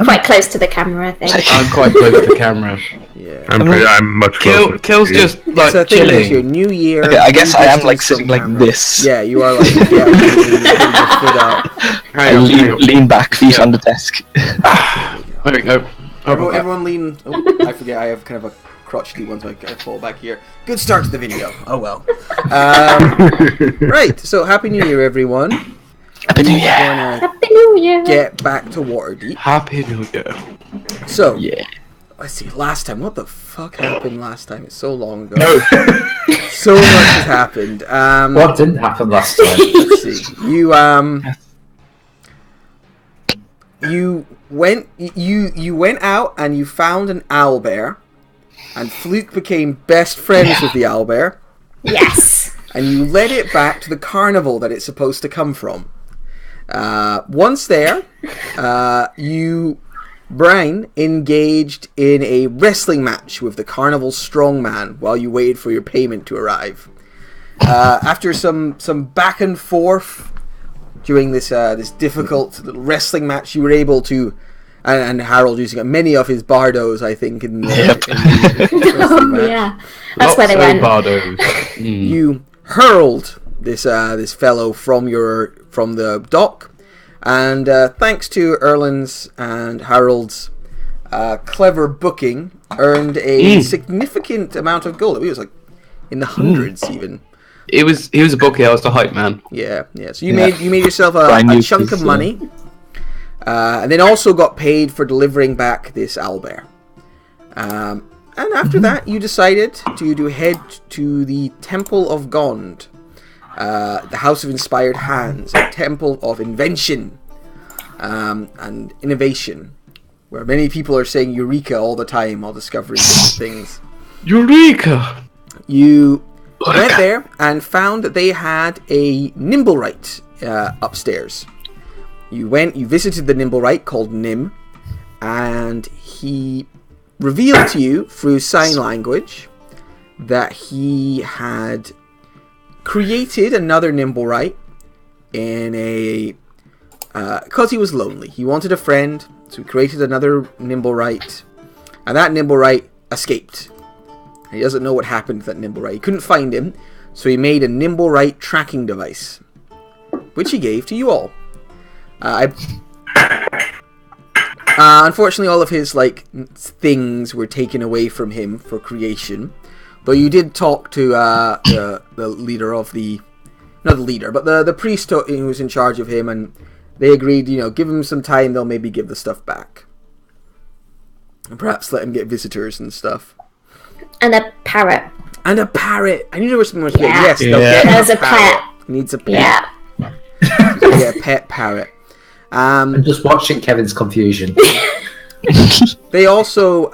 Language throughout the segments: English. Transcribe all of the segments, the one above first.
quite close to the camera, I think. I'm quite close to the camera. Yeah. I'm much closer. Kill's just like So chilling. your new year. Okay, I guess new I am distance like sitting from like camera. this. Yeah, you are like holding your foot up. Hang on, hang on. Lean back, feet on the desk. There we go. Everyone lean. Oh, I forget. I have kind of a crotchety one, so I gotta fall back here. Good start to the video. Oh well. Right. So happy New Year, everyone. Happy New Year. Happy New Year! Get back to Waterdeep. Happy New Year. So Yeah. let's see. Last time, what the fuck happened last time? It's so long ago. So much has happened. What didn't happen last time? Let's see. You went out and you found an owlbear, and Fluke became best friends with the owlbear, Yes! and you led it back to the carnival that it's supposed to come from. Once there, Brian engaged in a wrestling match with the carnival strongman while you waited for your payment to arrive. After some back and forth during this difficult little wrestling match, you were able to, and Harold using many of his bardos, I think, in the Oh, yeah. That's where they went. Bardos. You hurled this fellow from the dock, and thanks to Erlin's and Harold's clever booking, earned a significant amount of gold. It was like in the hundreds even. He was a bookie. I was the hype man. Yeah. So you made yourself a chunk of money, and then also got paid for delivering back this owlbear. And after that, you decided to head to the Temple of Gond, the House of Inspired Hands, a temple of invention and innovation, where many people are saying Eureka all the time while discovering different things. Eureka! You went there and found that they had a Nimblewright upstairs. You visited the Nimblewright called Nim, and he revealed to you through sign language that he had created another Nimblewright because he was lonely. He wanted a friend, so he created another Nimblewright, and that Nimblewright escaped. He doesn't know what happened to that Nimblewright. He couldn't find him, so he made a Nimblewright tracking device, which he gave to you all. Unfortunately, all of his things were taken away from him for creation. Though you did talk to the leader of not the leader, but the priest who was in charge of him, and they agreed, give him some time, they'll maybe give the stuff back, and perhaps let him get visitors and stuff. And a parrot. And a parrot. I knew there was something much. Yeah. Yes, they'll get There's a a pet. He needs a pet. Yeah. Get a pet parrot. I'm just watching Kevin's confusion. They also,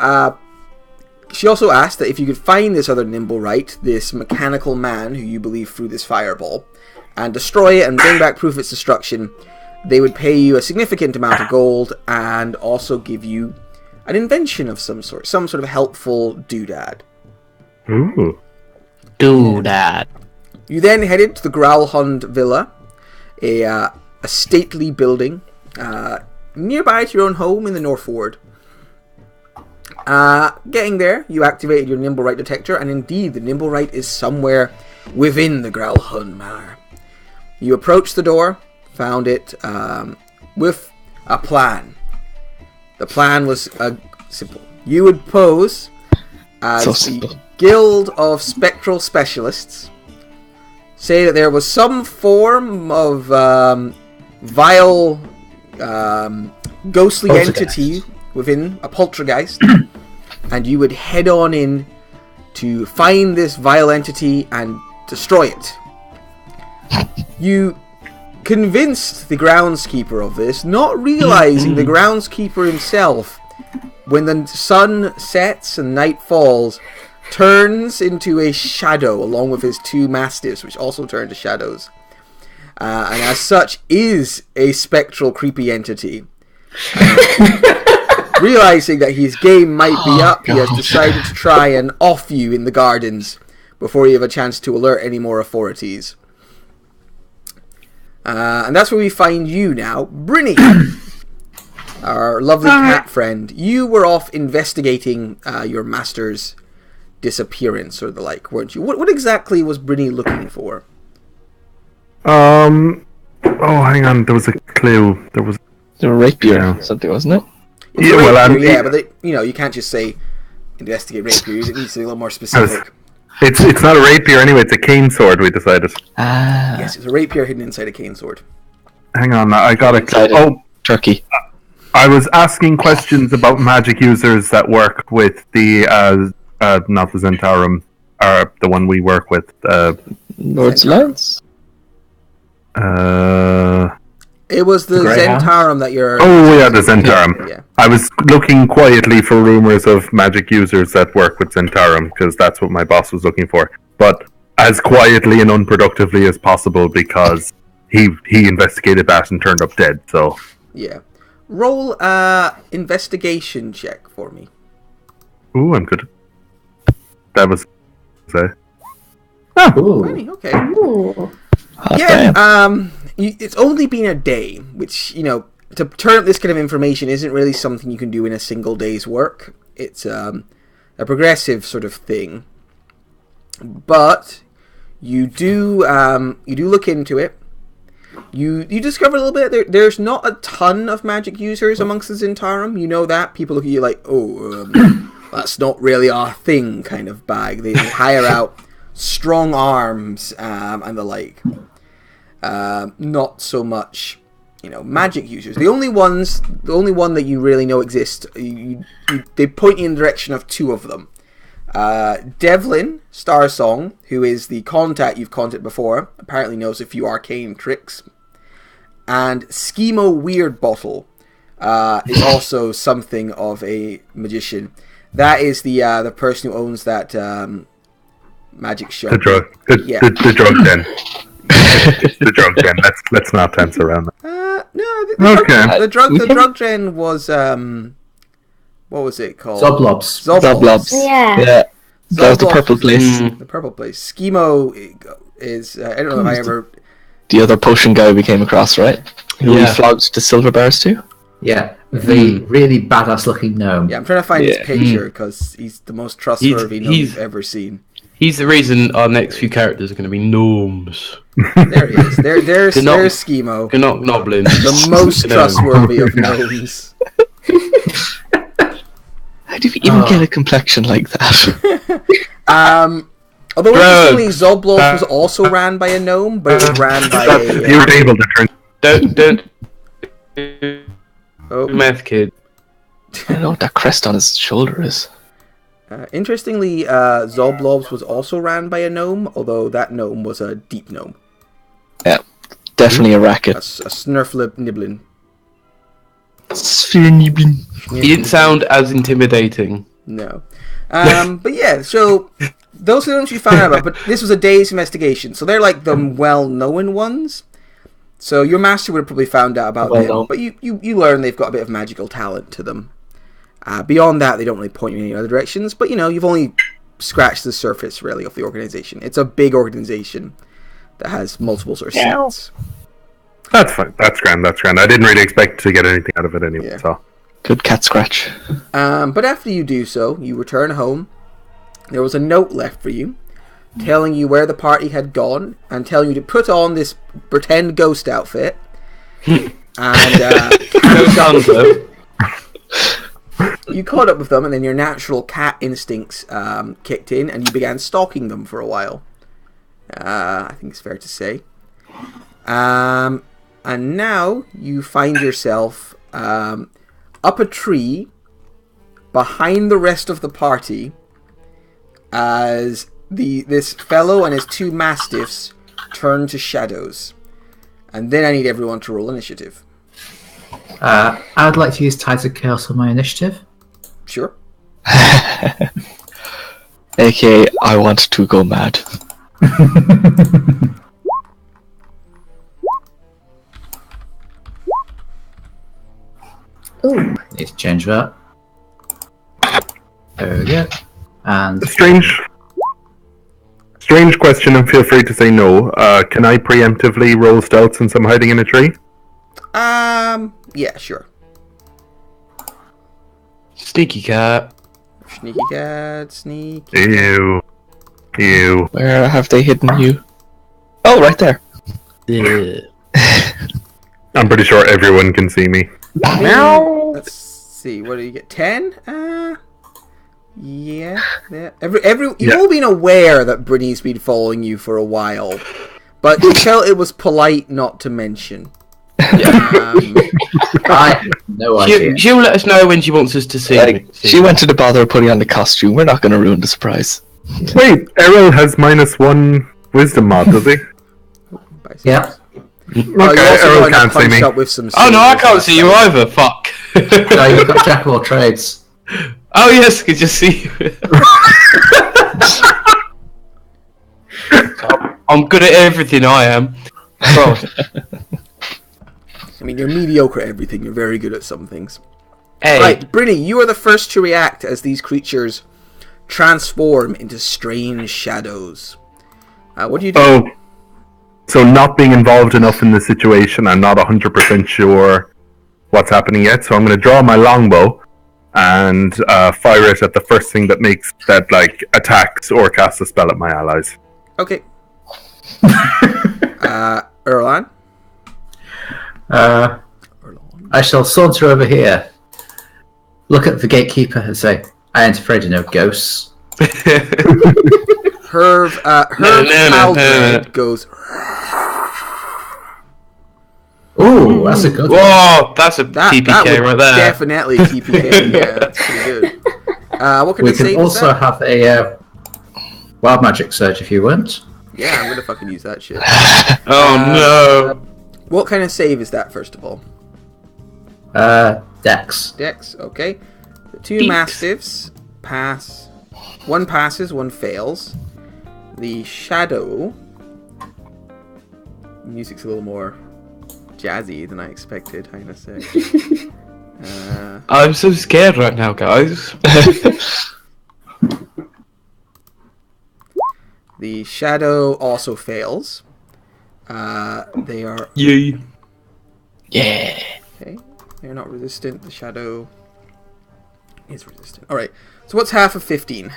she also asked that if you could find this other Nimblewright, this mechanical man who you believe threw this fireball, and destroy it and bring back proof of its destruction, they would pay you a significant amount of gold and also give you an invention of some sort of helpful doodad. Ooh. Doodad. You then headed to the Growlhund Villa, a stately building nearby to your own home in the North Ward. Getting there, you activated your Nimblewright detector, and indeed, the Nimblewright is somewhere within the Growlhund Manor. You approached the door, found it with a plan. The plan was simple. You would pose as the Guild of Spectral Specialists. Say that there was some form of vile, ghostly entity within a poltergeist, and you would head on in to find this vile entity and destroy it. You convinced the groundskeeper of this, not realizing the groundskeeper himself, when the sun sets and night falls, turns into a shadow along with his two mastiffs, which also turn to shadows. And as such is a spectral creepy entity. Realizing that his game might be up, he has decided to try and off you in the gardens before you have a chance to alert any more authorities. And that's where we find you now, Brynny. our lovely cat friend, you were off investigating your master's disappearance or the like, weren't you? What exactly was Brynny looking for? Oh, hang on. There was a clue. There was The rapier or something, wasn't it? It's Yeah, a well, rapier, yeah, but you can't just say investigate rapiers. It needs to be a little more specific. It's not a rapier anyway. It's a cane sword. We decided. Ah, Yes, it's a rapier hidden inside a cane sword. Hang on. I got it. Inside Oh, turkey. I was asking questions about magic users that work with the not the Zentarum, or the one we work with. Lord's Lance? It was the Greyhound? Zentarum that you're... Oh yeah, the Zentarum. Yeah. I was looking quietly for rumors of magic users that work with Zentarum because that's what my boss was looking for. But as quietly and unproductively as possible because he investigated that and turned up dead. So Yeah. Roll investigation check for me. ooh, I'm good. That was. Ooh. Really? Okay. Ooh. Hot Yeah, damn. it's only been a day, which, to turn up this kind of information isn't really something you can do in a single day's work. It's a progressive sort of thing. But you do look into it. You discover a little bit. There's not a ton of magic users amongst the Zentarum. You know that. People look at you like, that's not really our thing kind of bag. They hire out strong arms and the like. Not so much, magic users. The only one that you really know exists, they point you in the direction of two of them. Devlin Starsong, who is the contact you've contacted before, apparently knows a few arcane tricks. And Schemo Weirdbottle is also something of a magician. That is the person who owns that magic shop. The drug den. The drug den. Let's not tense around that. No, Okay. the drug den was what was it called? Zoblobs. Zoblobs. Yeah. Yeah. That was the Zoblobs. purple place. The purple place. Schemo is I don't know if I ever. The other potion guy we came across, right? Who we Yeah. flogged the silver bars to? Yeah, the really badass looking gnome. Yeah, I'm trying to find his Yeah. picture because he's the most trustworthy gnome you've ever seen. He's the reason our next few characters are going to be gnomes. There he is. There's Good knock. Schemo, Goblins. the most Gnome. trustworthy of gnomes. How do you even get a complexion like that? Although Drugs. interestingly, Zoblov was also ran by a gnome, but it was ran by You a. were able to turn. Don't Oh, meth kid. I don't know what that crest on his shoulder is. interestingly, Zoblobs was also ran by a gnome, although that gnome was a deep gnome, Yeah, definitely a a racket. Snurflip Niblin. He didn't sound as intimidating. No. But yeah, so those are the ones you found out about, but this was a day's investigation, so they're like the well-known ones. So your master would have probably found out about them, Well-known. but you learn they've got a bit of magical talent to them. Beyond that, they don't really point you in any other directions, but you've only scratched the surface, really, of the organization. It's a big organization that has multiple sort of seats. That's fine. That's grand. I didn't really expect to get anything out of it anyway. Yeah. So Good cat scratch. But after you do so, you return home. There was a note left for you, telling you where the party had gone, and telling you to put on this pretend ghost outfit. And Ghost Hunter. you caught up with them, and then your natural cat instincts kicked in, and you began stalking them for a while. I think it's fair to say. And now you find yourself up a tree behind the rest of the party as this fellow and his two mastiffs turn to shadows. And then I need everyone to roll initiative. I would like to use Tighter Chaos on my initiative. Sure. AKA, I want to go mad. Ooh. Need to change that. There we go. And strange question, and feel free to say no. Can I preemptively roll stealth since I'm hiding in a tree? Yeah, sure. Sneaky cat. Sneaky cat, sneaky. Ew. Ew. Where have they hidden you? Oh, right there. Yeah. I'm pretty sure everyone can see me. Meow. Let's see. What do you get? 10? Yeah. You've all been aware that Brittany's been following you for a while, but you felt it was polite not to mention. I have no idea. She'll let us know when she wants us to see. She went to the bother of putting on the costume. We're not going to ruin the surprise. Wait, Errol has -1 wisdom mod, does he? Yeah. Okay, Errol can't see me. With some Oh no, I can't see you either. Fuck. No, you've got jack of all trades. Oh yes, I can just see you. I'm good at everything. I am. Well, I mean, you're mediocre at everything. You're very good at some things. hey. Right, Brynny, you are the first to react as these creatures transform into strange shadows. What do you do? Oh, so not being involved enough in the situation, I'm not 100% sure what's happening yet, so I'm going to draw my longbow and fire it at the first thing that attacks or casts a spell at my allies. Okay. Erlan? I shall saunter over here, look at the gatekeeper and say, I ain't afraid of no ghosts. Herb Haldred goes... Ooh, that's a good one. Whoa, that's a That TPK would right there. definitely TPK. Yeah, that's pretty good. What can We I say? can also have a wild magic surge if you want. Yeah, I'm gonna fucking use that shit. Oh no. What kind of save is that, first of all? Dex. Dex, okay. The two Dex. mastiffs pass. One passes, one fails. The shadow... Music's a little more jazzy than I expected, I'm gonna say. I'm so scared right now, guys. The shadow also fails. They are... You. Yeah. Okay, they're not resistant. The shadow is resistant. Alright, so what's half of 15?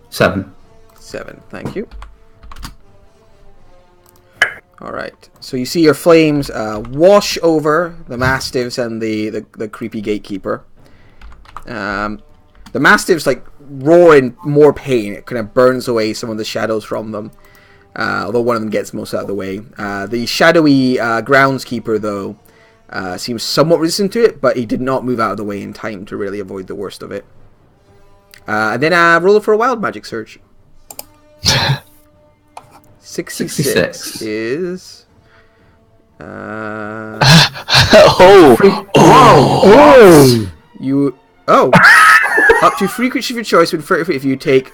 7. 7, thank you. Alright, so you see your flames wash over the mastiffs and the creepy gatekeeper. The mastiffs roar in more pain. It kind of burns away some of the shadows from them. Although one of them gets most out of the way. The shadowy groundskeeper, though, seems somewhat resistant to it, but he did not move out of the way in time to really avoid the worst of it. And then roll for a wild magic surge. 66 is... You... Oh! Up to 3 creatures of your choice with 30 if you take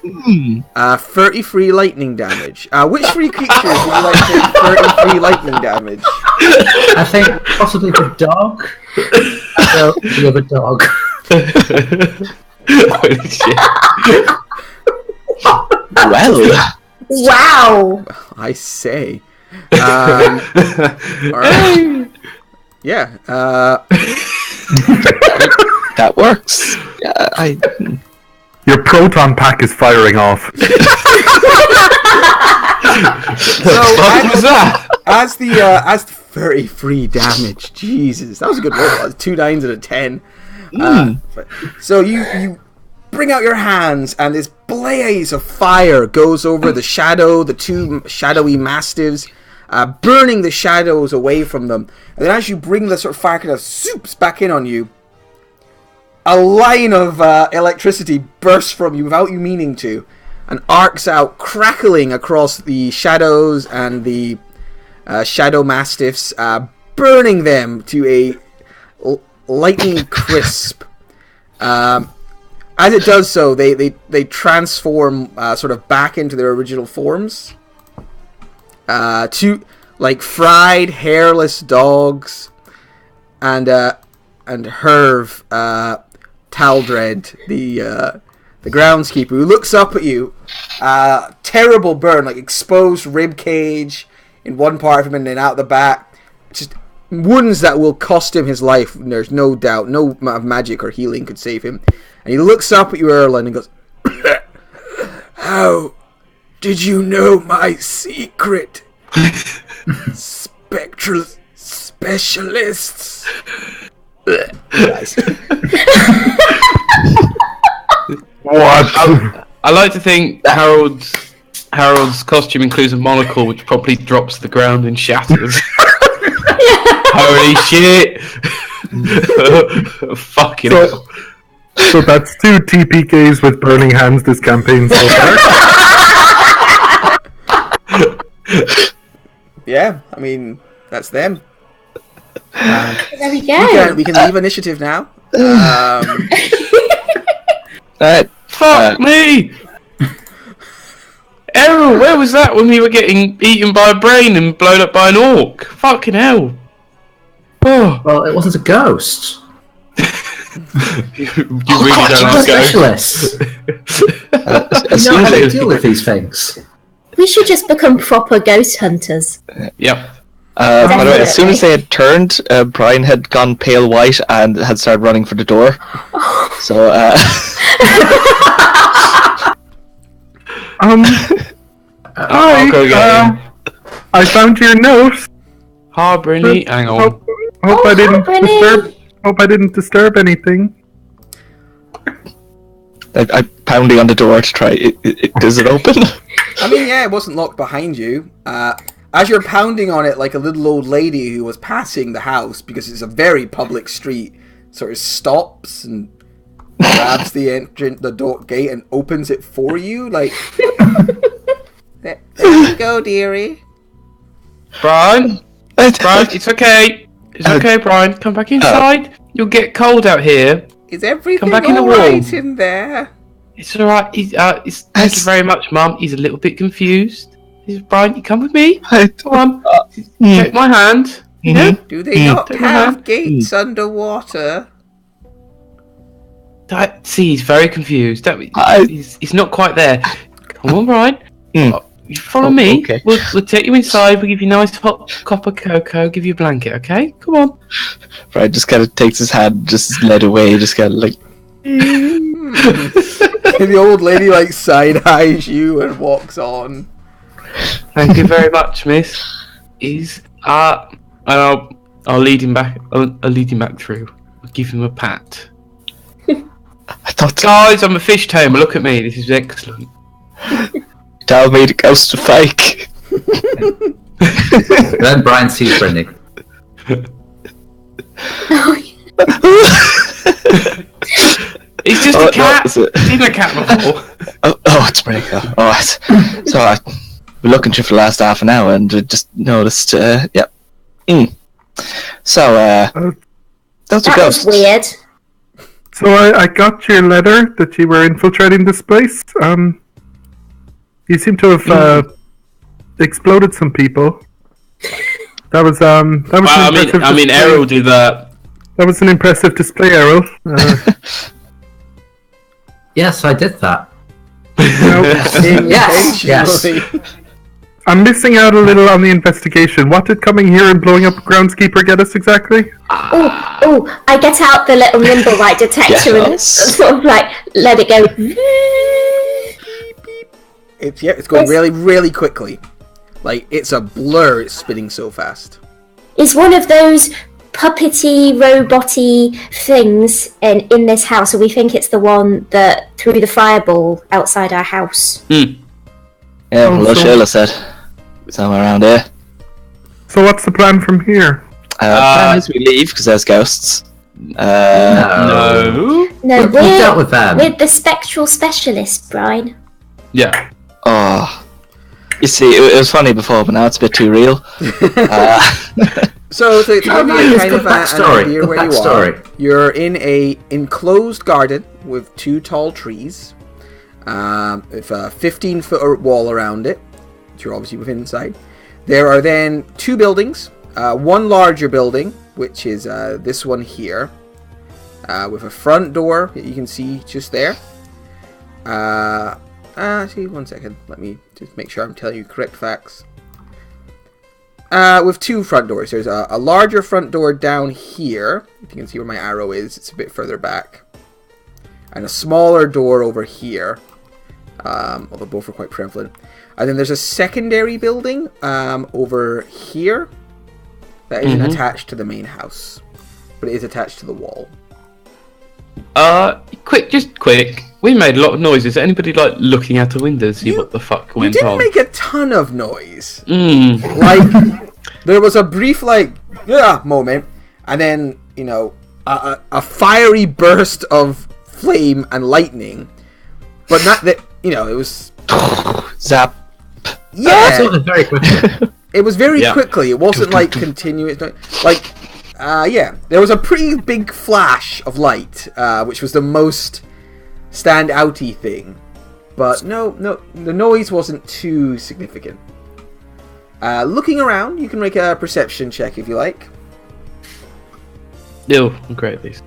30 free lightning damage. Which 3 creatures would you like to take 30 free lightning damage? I think possibly the dog. No, the other dog. Holy shit. Well, Wow! I say. Alright. Yeah. that works. Yeah, Your proton pack is firing off. What was that? As the 30 free damage, Jesus, that was a good roll. That was 2 9s and a 10. So you bring out your hands, and this blaze of fire goes over the shadow, the 2 shadowy mastiffs, burning the shadows away from them. And then as you bring the sort of fire kind of soups back in on you, a line of electricity bursts from you without you meaning to, and arcs out, crackling across the shadows and the shadow mastiffs, burning them to a lightning crisp. As it does so, they transform sort of back into their original forms. To fried, hairless dogs, and Herv Taldred, the groundskeeper, who looks up at you. Terrible burn, exposed rib cage in one part of him, and then out the back, just wounds that will cost him his life. There's no doubt. No amount of magic or healing could save him. And he looks up at you, Erlen, and goes, "How did you know my secret? Spectral Specialists." Nice. What? I like to think Harold's costume includes a monocle which probably drops to the ground and shatters. Holy shit! Fucking hell. So that's 2 TPKs with burning hands this campaign so far. Yeah, I mean, that's them. There we go. We can leave initiative now. Alright. Fuck me! Errol, where was that when we were getting eaten by a brain and blown up by an orc? Fucking hell. Oh. Well, it wasn't a ghost. You really don't like ghosts. Specialists. You know how to deal with these things. We should just become proper ghost hunters. Yep. By the way, as soon as they had turned, Brian had gone pale white and had started running for the door. So, I'll go get him. I found your note. Brinny, hang on. Hope I didn't Brinny. disturb. Hope I didn't disturb anything. I'm pounding on the door to try. Does it open? I mean, yeah, it wasn't locked behind you. As you're pounding on it like a little old lady who was passing the house, because it's a very public street, sort of stops and grabs the door gate and opens it for you. Like, there you go, dearie. Brian, it's okay. It's okay, Brian. Come back inside. You'll get cold out here. Is everything Come back in the alright wall. in there? It's alright. Thank you very much, Mum. He's a little bit confused. Brian, you come with me. Come on. Take my hand. You know? Do they not Take my have hand. gates underwater? See, he's very confused. He's not quite there. Come on, Brian. You follow me. Okay. We'll take you inside. We'll give you a nice hot cup of cocoa. Give you a blanket, okay? Come on. Brian just kind of takes his hand, just led away, just kind of like. The old lady like side eyes you and walks on. Thank you very much, Miss. And I'll lead him back. I'll lead him back through. I'll give him a pat. I thought Guys, I'm a fish tamer. Look at me. This is excellent. Dal made a ghost of fake. Then Brian sees Brendan. It's just a cat. No, I've seen a cat before. It's pretty cool. Alright. So I've been looking for the last half an hour and just noticed, yep. So, that's a That ghost. was weird. So I got your letter that you were infiltrating this place. You seem to have exploded some people. That was an impressive. I mean, display. Errol did that. That was an impressive display, Errol. Yes, I did that. Yes. Yes. I'm missing out a little on the investigation. What did coming here and blowing up a groundskeeper get us exactly? Oh, I get out the little nimble light detector and Yes. sort of like let it go. It's going really, really quickly. Like, it's a blur, it's spinning so fast. Is one of those puppety, roboty things in this house, or we think it's the one that threw the fireball outside our house? Yeah, well, Sheila said. Somewhere around here. So what's the plan from here? Plan is we leave because there's ghosts. No. No, We dealt with them. we're the Spectral Specialists, Brian. Yeah. Oh. You see, it was funny before, but now it's a bit too real. So to give you nice. kind of Good an backstory. idea Good where you backstory. are, you're in a enclosed garden with 2 tall trees, with a 15-foot wall around it, which you're obviously within inside. There are then 2 buildings, one larger building, which is this one here, with a front door that you can see just there. See, one second. Let me just make sure I'm telling you correct facts. With two front doors. There's a larger front door down here. If you can see where my arrow is, it's a bit further back. And a smaller door over here. Although both are quite prevalent. And then there's a secondary building over here that isn't attached to the main house. But it is attached to the wall. Quick. We made a lot of noise. Is anybody like looking out the window to see what the fuck You went didn't on? make a ton of noise. Mm. Like, there was a brief, moment, and then, a fiery burst of flame and lightning. But not that, it was... Zap. Yeah! Sort of very quickly. It was very quickly. It wasn't, continuous. There was a pretty big flash of light, which was the most stand-outy thing. But no, the noise wasn't too significant. Looking around, you can make a perception check if you like. No, I'm great at these.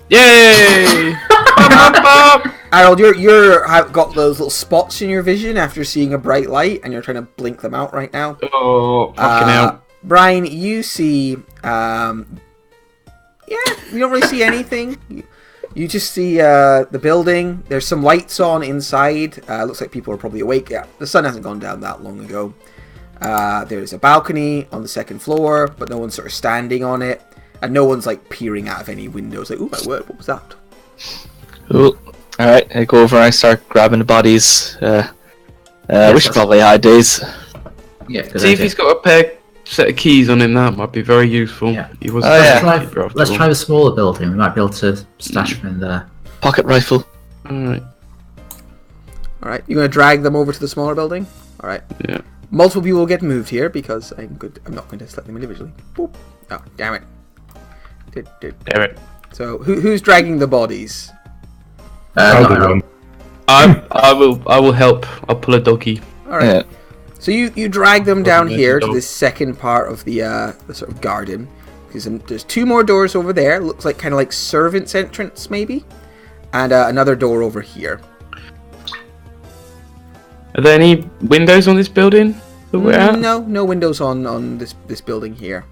Yay! Harold, you're got those little spots in your vision after seeing a bright light, and you're trying to blink them out right now. Oh, fucking hell. Brian, you see... you don't really see anything. You just see the building. There's some lights on inside. Looks like people are probably awake. Yeah, the sun hasn't gone down that long ago. There's a balcony on the second floor, but no one's sort of standing on it. And no one's peering out of any windows. Oh my word, what was that? Cool. Alright, I go over and I start grabbing the bodies. We should probably hide these. Yeah, See if he's got a set of keys on him. That might be very useful. Yeah. He was Let's try the smaller building. We might be able to stash them in there. Pocket rifle. Alright. Alright, you're going to drag them over to the smaller building? Alright. Yeah. Multiple people will get moved here because I'm not going to select them individually. Boop. Oh, damn it. Damn it. So, who's dragging the bodies? I'll do one. I will help. I'll pull a doggy. Alright. Yeah. So you drag them down Nice here dog. to this second part of the sort of garden. Because there's two more doors over there. Looks like kind of like servants' entrance, maybe. And another door over here. Are there any windows on this building that we're at? No windows on this building here.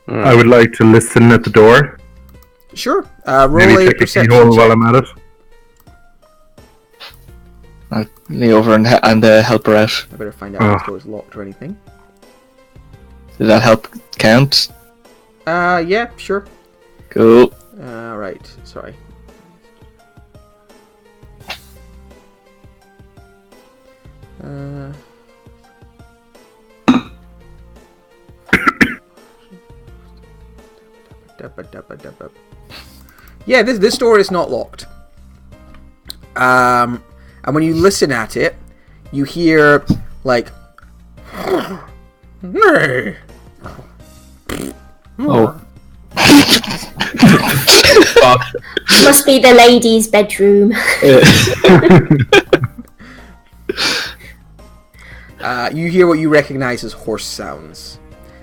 I would like to listen at the door. Sure. Roll Maybe a check the perception keyhole while check. I'm at it. I'll knee over and help her out. I better find out if this door is locked or anything. Did that help count? Yeah, sure. Cool. Right. Sorry. Yeah, this door is not locked. And when you listen at it, you hear Oh. Fuck. Must be the ladies' bedroom. You hear what you recognize as horse sounds.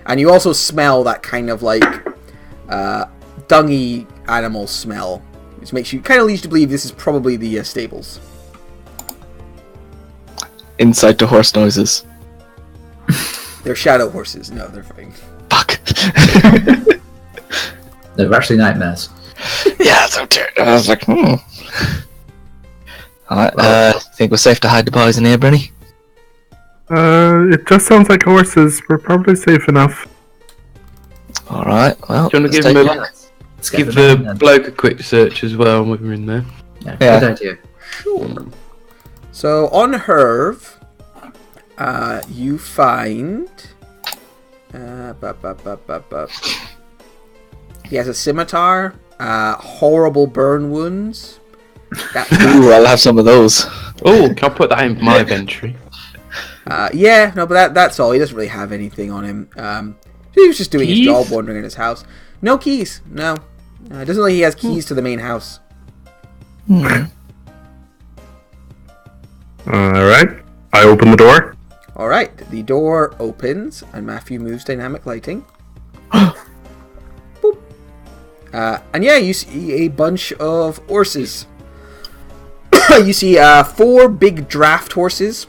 And you also smell that kind of dungy animal smell. Which makes you kind of leads you to believe this is probably the stables. Inside the horse noises. They're shadow horses. No, they're fine. Fuck. They're actually nightmares. Yeah, so terrible. I was like, Alright, think we're safe to hide the bodies in here, Brenny? It just sounds like horses. We're probably safe enough. Alright, well. Do you want to let's give take him a a look. Let's get give them in the then. bloke a quick search as well when we're in there? Yeah, Yeah. good idea. Sure. So on Herv, you find. He has a scimitar, horrible burn wounds. Ooh, I'll have some of those. Oh, can I put that in my inventory? Yeah, no, but that's all. He doesn't really have anything on him. He was just doing his Keys? job, wandering in his house. No keys. No, it doesn't look like he has keys to the main house. Alright. I open the door. All right, the door opens, and Matthew moves dynamic lighting. Boop. And yeah, you see a bunch of horses. You see 4 big draft horses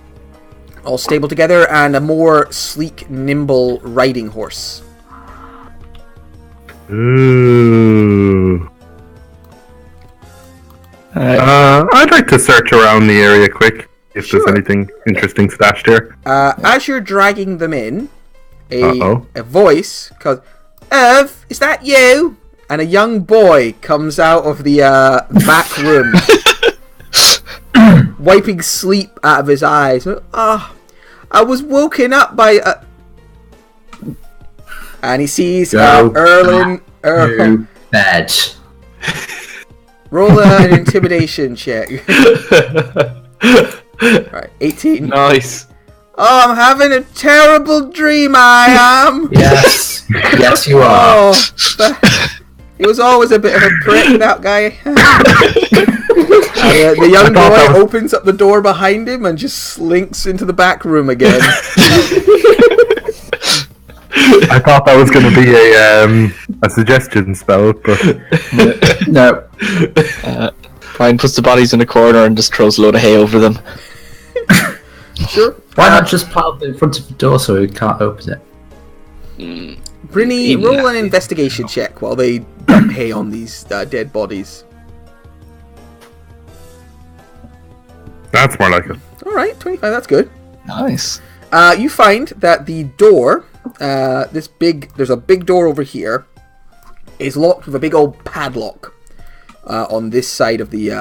all stable together, and a more sleek, nimble riding horse. Ooh. Alright. I'd like to search around the area quick, if Sure. there's anything interesting stashed here. As you're dragging them in, Uh-oh. a voice calls, "Ev, is that you?" And a young boy comes out of the back room, wiping sleep out of his eyes. I was woken up by and he sees Erlen. Go bed. Roll an intimidation check. Alright, 18. Nice. Oh, I'm having a terrible dream, I am. Yes. Yes, you are. He was always a bit of a prick, that guy. The young boy opens up the door behind him and just slinks into the back room again. I thought that was going to be a suggestion spell, but No. Brian puts the bodies in a corner and just throws a load of hay over them. Sure. Why not just pile it in front of the door so we can't open it? Brinny, roll an investigation check while they dump hay on these dead bodies. that's more like it. Alright, 25, that's good. Nice. You find that the door, there's a big door over here, is locked with a big old padlock on this side of the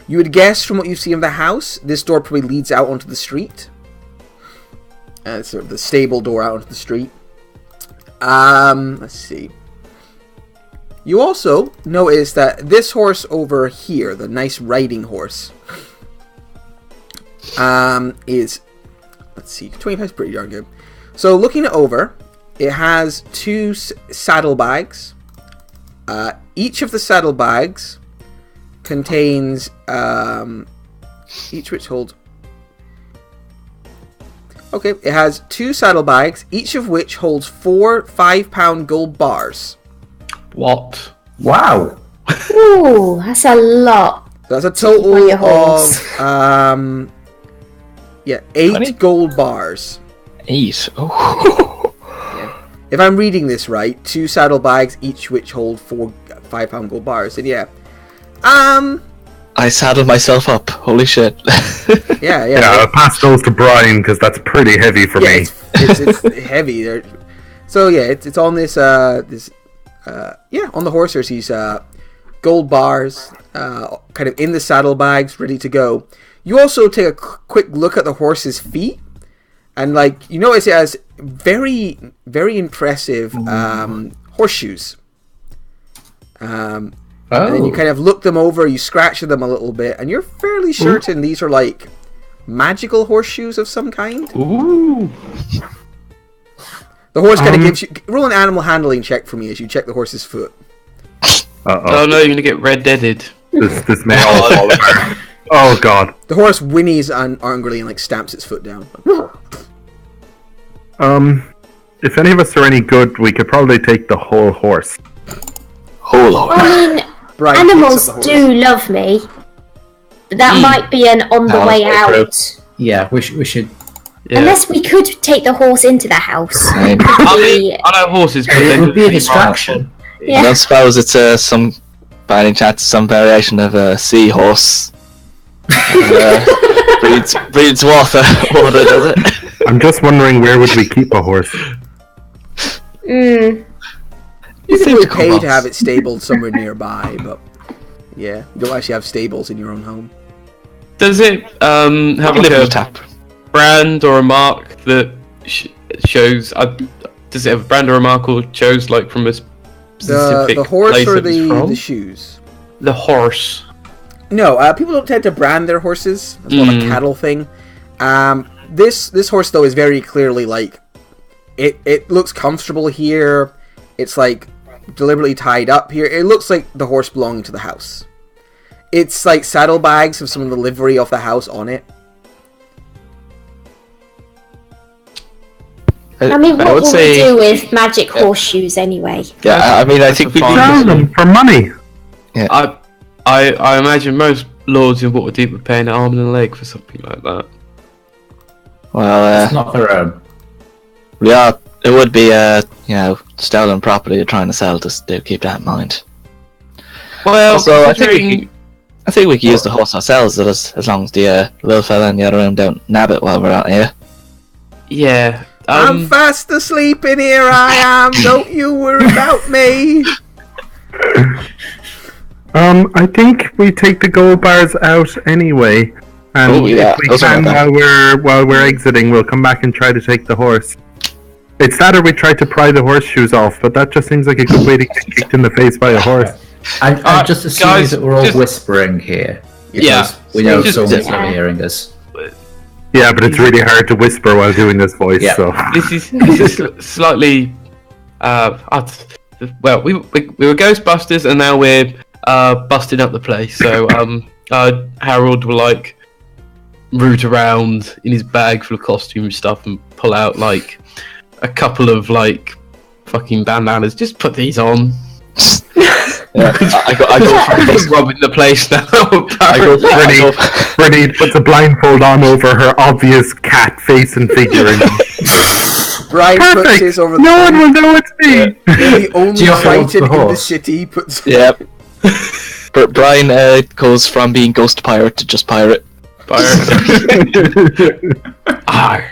you would guess from what you see in the house, this door probably leads out onto the street. Sort of the stable door out onto the street. Let's see. You also notice that this horse over here, the nice riding horse, is, let's see, 25 is pretty darn good. So looking it over, it has 2 saddlebags. Each of the saddlebags contains, each which hold. Okay, it has 2 saddlebags, each of which holds 4 5-pound gold bars. What? Wow. Ooh, that's a lot. So that's a on total your horse. of 8 20? gold bars. 8. Oh. If I'm reading this right, 2 saddlebags, each which hold 4 5-pound gold bars. And yeah, I saddled myself up. Holy shit. yeah. Yeah, I'll pass those to Brian because that's pretty heavy for me. It's heavy. So yeah, it's on this on the horse there's these gold bars, kind of in the saddlebags, ready to go. You also take a quick look at the horse's feet, and you notice it has very, very impressive horseshoes. And then you kind of look them over, you scratch them a little bit, and you're fairly certain these are magical horseshoes of some kind. Ooh. The horse kind of gives you... Roll an animal handling check for me as you check the horse's foot. Oh no, you're gonna get red-deaded. This may all fall apart. Oh god. The horse whinnies angrily and stamps its foot down. If any of us are any good, we could probably take the whole horse. Whole horse. I mean, Brian animals picks up the horse. do love me. But that might be an on the way out. Yeah, we should. Yeah. Unless we could take the horse into the house. Right. I mean, I know horses, but It they would be a distraction. I don't suppose it's some, by any chance, some variation of a seahorse. Breeds water, does it? I'm just wondering, where would we keep a horse? You seem would to pay come to off. have it stabled somewhere nearby, but... Yeah, you don't actually have stables in your own home. Does it have Live in a a tap. brand or a mark that shows? Does it have a brand or a mark or shows from a specific The horse place or it was from? the shoes? The horse. No, people don't tend to brand their horses. That's more of a cattle thing. This horse though is very clearly it looks comfortable here. It's deliberately tied up here. It looks like the horse belonging to the house. It's saddlebags with some of the livery of the house on it. I mean, what would will say- we do with magic horseshoes anyway? Yeah, I mean, I think we'd Sell be... them for money. I imagine most lords in Waterdeep would pay an arm and a leg for something like that. Well, It's not their own. yeah, it would be stolen property you're trying to sell. Just do keep that in mind. Well, Also, I considering- think we can use the horse ourselves, as long as the little fella in the other room don't nab it while we're out here. Yeah. I'm fast asleep in here, I am. Don't you worry about me. I think we take the gold bars out anyway, and Oh, yeah, if we those are can not while we're exiting, we'll come back and try to take the horse. It's that, or we try to pry the horseshoes off, but that just seems like a good way to get kicked in the face by a horse. I'm just assuming guys, that we're all just- whispering here. Yeah. Because we know Just- someone's yeah. overhearing us. Yeah, but it's really hard to whisper while doing this voice. Yeah. So This is slightly. Well, we were Ghostbusters, and now we're busting up the place. So Harold will like root around in his bag full of costume stuff and pull out like a couple of like fucking bandanas. Just put these on. Yeah, I go Just robbing the place now. Brittany puts a blindfold on over her obvious cat face and figure. Brian puts Perfect. his over the No one will know it's me. The only Geoff holds Titan the in the horse. city puts. Yep. Brian goes from being ghost pirate to just pirate. Arr.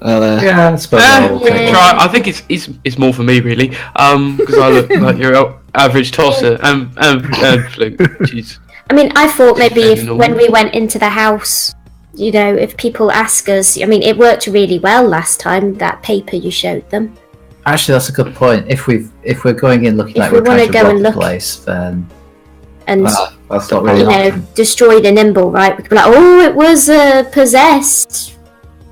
Well, Yeah, I suppose I'll We can take it. try. I think it's more for me really, because I look like your average tosser and Fluke. Jeez. I mean, I thought maybe if Fairly when normal. we went into the house, you know, if people ask us, I mean, it worked really well last time, that paper you showed them. Actually, that's a good point. If we're going in looking If like we we're trying wanna to go rob and the look- place, then And, that's not really you an know, option. destroy the nimble, right? We could be like, oh, it was a possessed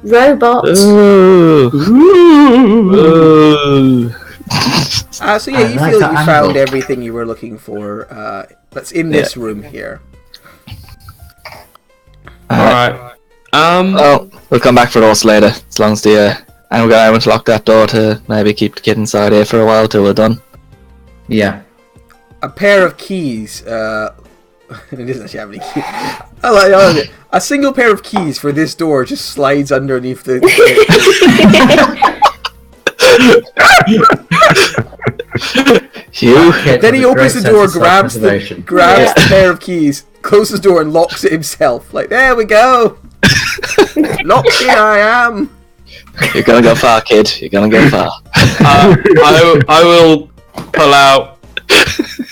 robot. ooh. So yeah, I you like feel that you found angle. everything you were looking for. That's in this room here. Alright. Well, we'll come back for those later, as long as the angle guy wants to lock that door to maybe keep the kid inside here for a while till we're done. Yeah. A pair of keys. It doesn't actually have any keys. I like it. A single pair of keys for this door just slides underneath the. Hugh? Then he opens the door, grabs Self-preservation. the pair of keys, closes the door, and locks it himself. Like, there we go. Locked in I am. You're gonna go far, kid. You're gonna go far. I will pull out.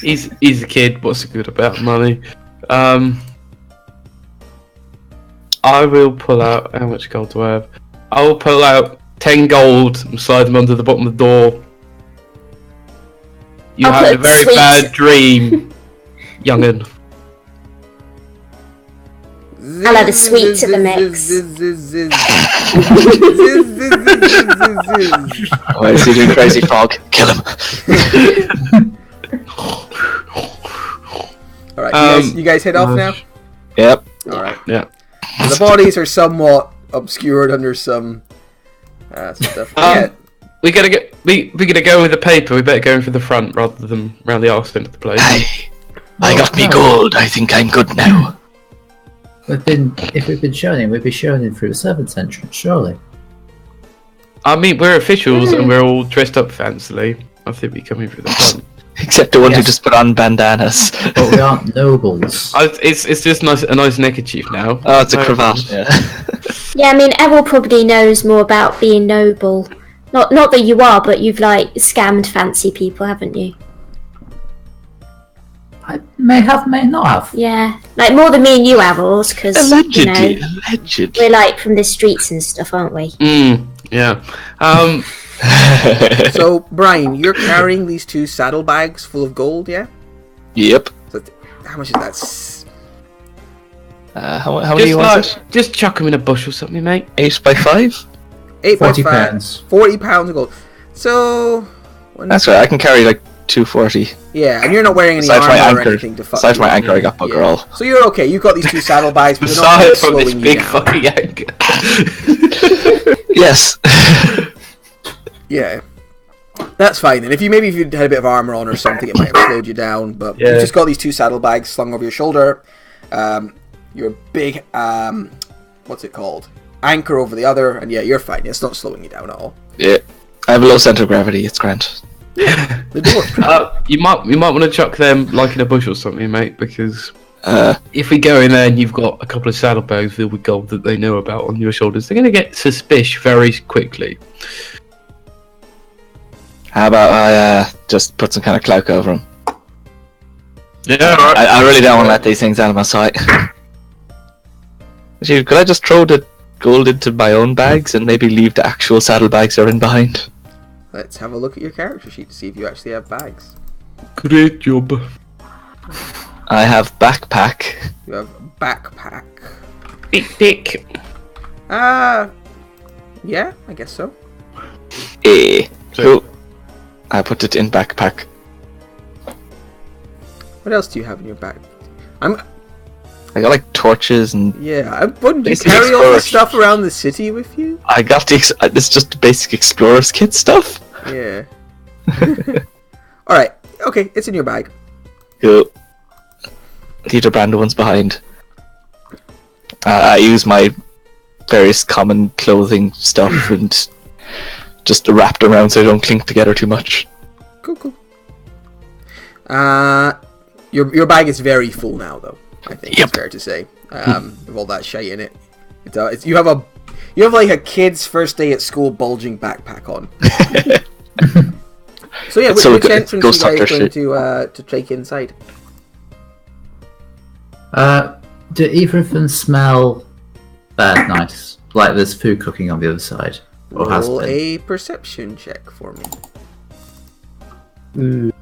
He's a kid. What's good about money? I will pull out. How much gold do I have? I will pull out 10 gold and slide them under the bottom of the door. You I'll had a put very sweet. bad dream, young'un. I'll add a sweet to the mix. Oh, is he doing crazy frog? Kill him. Alright, you guys head off now? Yep. Alright. Yeah. The bodies are somewhat obscured under some stuff. Yeah. We gotta go. We gotta go with the paper. We better go in for the front rather than round the arse end of the place. Hey, I got me gold. I think I'm good now. If we've been shown in, we'd be shown in through the servants' entrance, surely. I mean, we're officials and we're all dressed up fancily. I think we come in through the front. Except the ones who Yes. just put on bandanas. But we aren't nobles. It's just a nice neckerchief now. Oh, it's a No cravat. problems. Yeah. Yeah, I mean, Errol probably knows more about being noble. Not that you are, but you've, like, scammed fancy people, haven't you? I may have, may not have. Yeah. Like, more than me and you, Errol's, because, you know, Allegedly. we're, like, from the streets and stuff, aren't we? Yeah. So, Brian, you're carrying these 2 saddlebags full of gold, yeah? Yep. So how much is that? How many do you want? Just chuck them in a bush or something, mate. 8 by 5? 8 by 40 5. pounds. 40 pounds of gold. So... That's right. I can carry like 240. Yeah, and you're not wearing any Aside from my armor or anchor, anything to fight. aside from my anchor, I got bugger all. So you're okay. You've got these 2 saddlebags, but they're not Aside from this slowing you big down. fucking anchor. Yes. Yeah. That's fine. And if you had a bit of armor on or something, it might have slowed you down. But Yeah. you've just got these 2 saddlebags slung over your shoulder. Your big what's it called? Anchor over the other, and yeah, you're fine. It's not slowing you down at all. Yeah. I have a low center of gravity. It's grand. The door. You might want to chuck them like in a bush or something, mate, because Uh, if we go in there and you've got a couple of saddlebags filled with gold that they know about on your shoulders, they're going to get suspicious very quickly. how about I just put some kind of cloak over them? Yeah, alright. I really don't want to let these things out of my sight. Actually, could I just throw the gold into my own bags and maybe leave the actual saddlebags that are in behind? Let's have a look at your character sheet to see if you actually have bags. Great job. I have backpack. You have backpack. Big dick. Yeah, I guess so. Cool. I put it in backpack. What else do you have in your bag? I got like torches and Wouldn't you Basic carry all this explorer. stuff around the city with you? I got the. It's just basic explorer's kit stuff. Yeah. Alright, okay, it's in your bag. Cool. These are brand ones behind. I use my various common clothing stuff and just wrapped around so they don't clink together too much. Cool. Your bag is very full now, though. I think it's fair to say. With all that shite in it. You have like a kid's first day at school bulging backpack on. So yeah, which entrance are you guys going to take inside? Do either of them smell nice? Like there's food cooking on the other side? Or has Roll been? a perception check for me.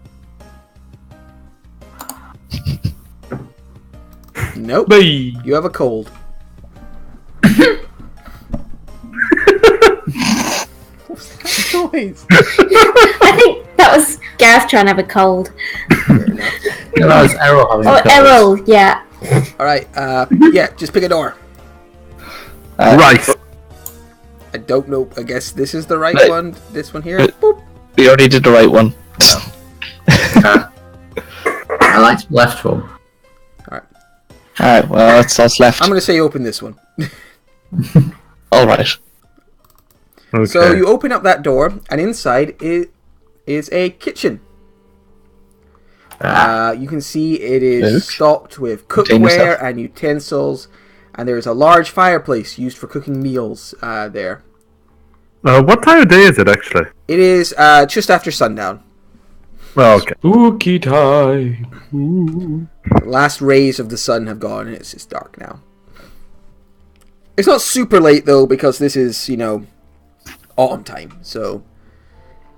Nope. Bye. You have a cold. What's that noise? I think that was Gareth trying to have a cold. Fair enough. No, that was Errol having Oh, a cold. Errol, yeah. Alright, yeah, just pick a door. Right. I don't know, I guess this is the right Right. one. This one here. Right. Boop. We already did the right one. I liked the left one. Alright, well, that's left. I'm going to say open this one. Alright. Okay. So you open up that door, and inside is a kitchen. You can see it is Luke? stocked with Contain cookware yourself. and utensils, and there is a large fireplace used for cooking meals there. What time of day is it actually? It is just after sundown. Oh, okay. Spooky time. Ooh. The last rays of the sun have gone, and it's dark now. It's not super late though, because this is, autumn time. So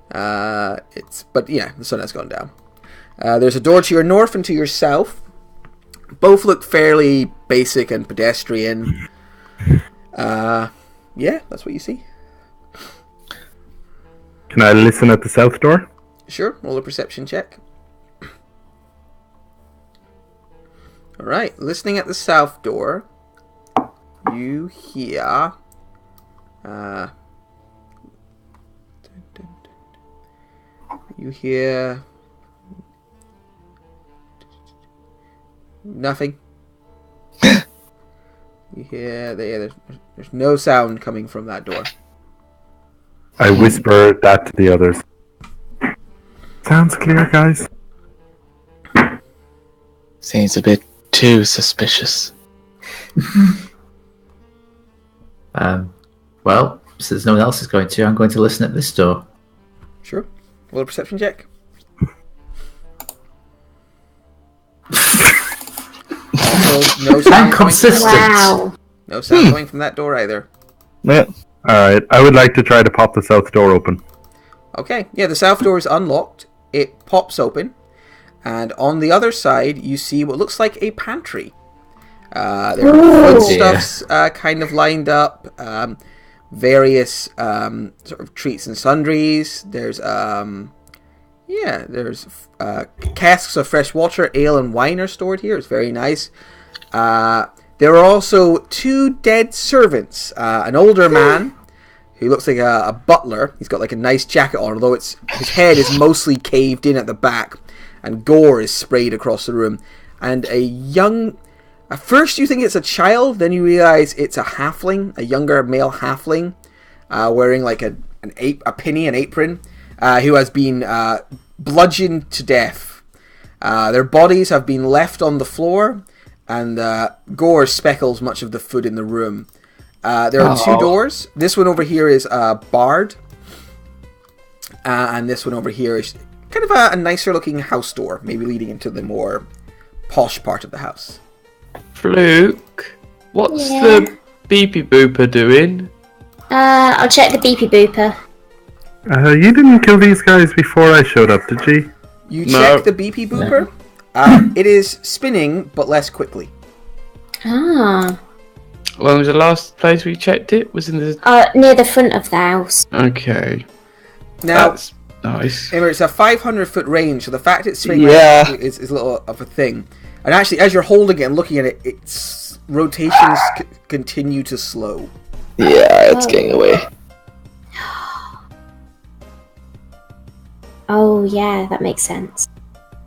but yeah, the sun has gone down. There's a door to your north and to your south. Both look fairly basic and pedestrian. Yeah, that's what you see. Can I listen at the south door? Sure, roll a perception check. Alright, listening at the south door, you hear... you hear... nothing. You hear... there's no sound coming from that door. I whisper that to the others. Sounds clear, guys. Seems a bit too suspicious. Well, since no one else is going to, I'm going to listen at this door. Sure. Roll a perception check. No sound I'm coming- consistent. Wow. No sound coming from that door either. Yeah. Alright, I would like to try to pop the south door open. Okay, yeah, the south door is unlocked. It pops open. And on the other side, you see what looks like a pantry. There are foodstuffs kind of lined up. Various sort of treats and sundries. There's casks of fresh water, ale, and wine are stored here. It's very nice. There are also two dead servants. An older man who looks like a butler. He's got like a nice jacket on, although his head is mostly caved in at the back, and gore is sprayed across the room. And a young At first you think it's a child, then you realize it's a halfling, a younger male halfling, wearing like an apron, who has been bludgeoned to death. Their bodies have been left on the floor, and gore speckles much of the food in the room. There are two doors. This one over here is barred, and this one over here is kind of a nicer looking house door, maybe leading into the more posh part of the house. Fluke, what's the beepy booper doing? I'll check the beepy booper. You didn't kill these guys before I showed up, did you? You check the beepy booper. It is spinning, but less quickly. Ah. When was the last place we checked it? Was in the... near the front of the house. Okay. Now, that's nice. Remember, it's a 500-foot range, so the fact it's spinning is a little of a thing. And actually, as you're holding it and looking at it, its rotations continue to slow. Yeah, it's getting away. Oh, yeah, that makes sense.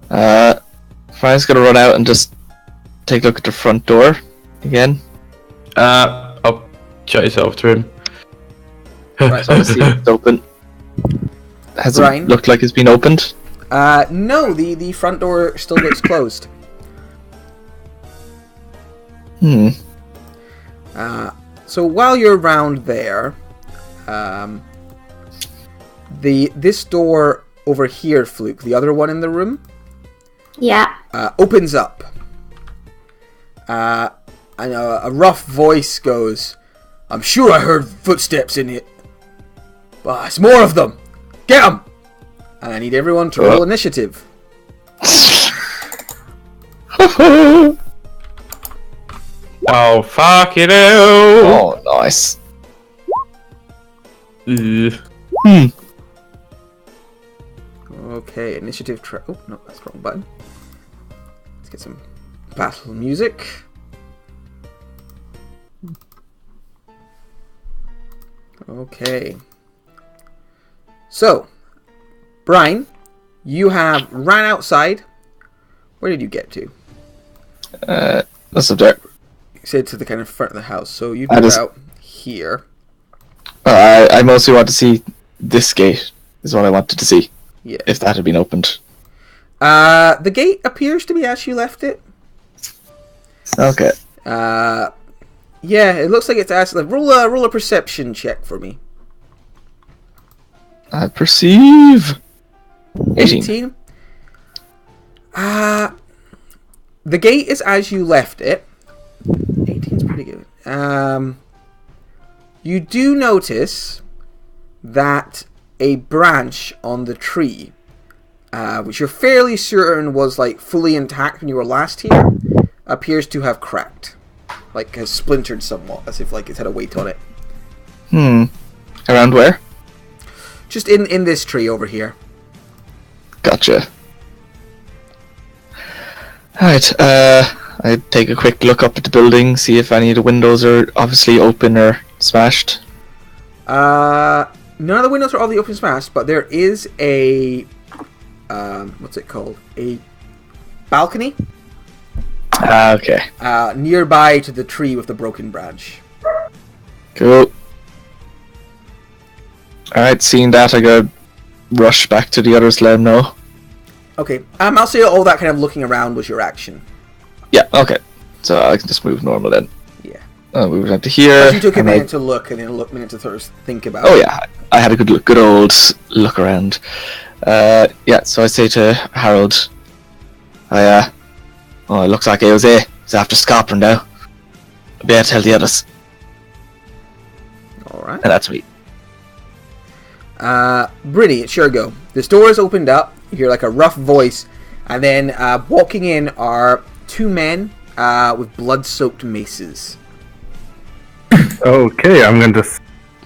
Brian's gonna run out and just take a look at the front door again. I'll shut yourself to him. Right. So see if it's open. Has Brian? it looked like it's been opened? No, the front door still looks closed. So while you're around there, this door over here, Fluke, the other one in the room, opens up. And a rough voice goes, "I'm sure I heard footsteps in it. But it's more of them. Get them!" And I need everyone to roll initiative. Oh, fuck it out! Oh, nice. Okay, initiative. Oh, no, that's the wrong button. Let's get some battle music. Okay. So, Brian, you have ran outside. Where did you get to? That's up there. You said to the kind of front of the house. So you got out here. I mostly want to see this gate. Is what I wanted to see. Yeah. If that had been opened. The gate appears to be as you left it. Okay. Yeah, it looks like it's as roll a perception check for me. I perceive. 18. The gate is as you left it. 18's pretty good. You do notice that a branch on the tree, which you're fairly certain was like fully intact when you were last here, appears to have cracked. Like has splintered somewhat, as if like it's had a weight on it. Around where? Just in this tree over here. Gotcha. Alright, I take a quick look up at the building, see if any of the windows are obviously open or smashed. None of the windows are all the open smashed, but there is a what's it called? A balcony. Okay. Nearby to the tree with the broken branch. Cool. Alright, seeing that, I gotta rush back to the others, let them know. Okay. I'll say all that kind of looking around was your action. Yeah, okay. So I can just move normal then. Yeah. I'll move down to here. You took a minute to look and then a minute to sort of think about Oh it. yeah, I had a good old look around. Yeah, so I say to Harold, it looks like AOZ is after Scotland now. I'll be able to tell the others. Alright. And that's me. Brilliant, it's your go. This door is opened up, you hear like a rough voice, and then walking in are two men with blood-soaked maces. Okay, I'm going to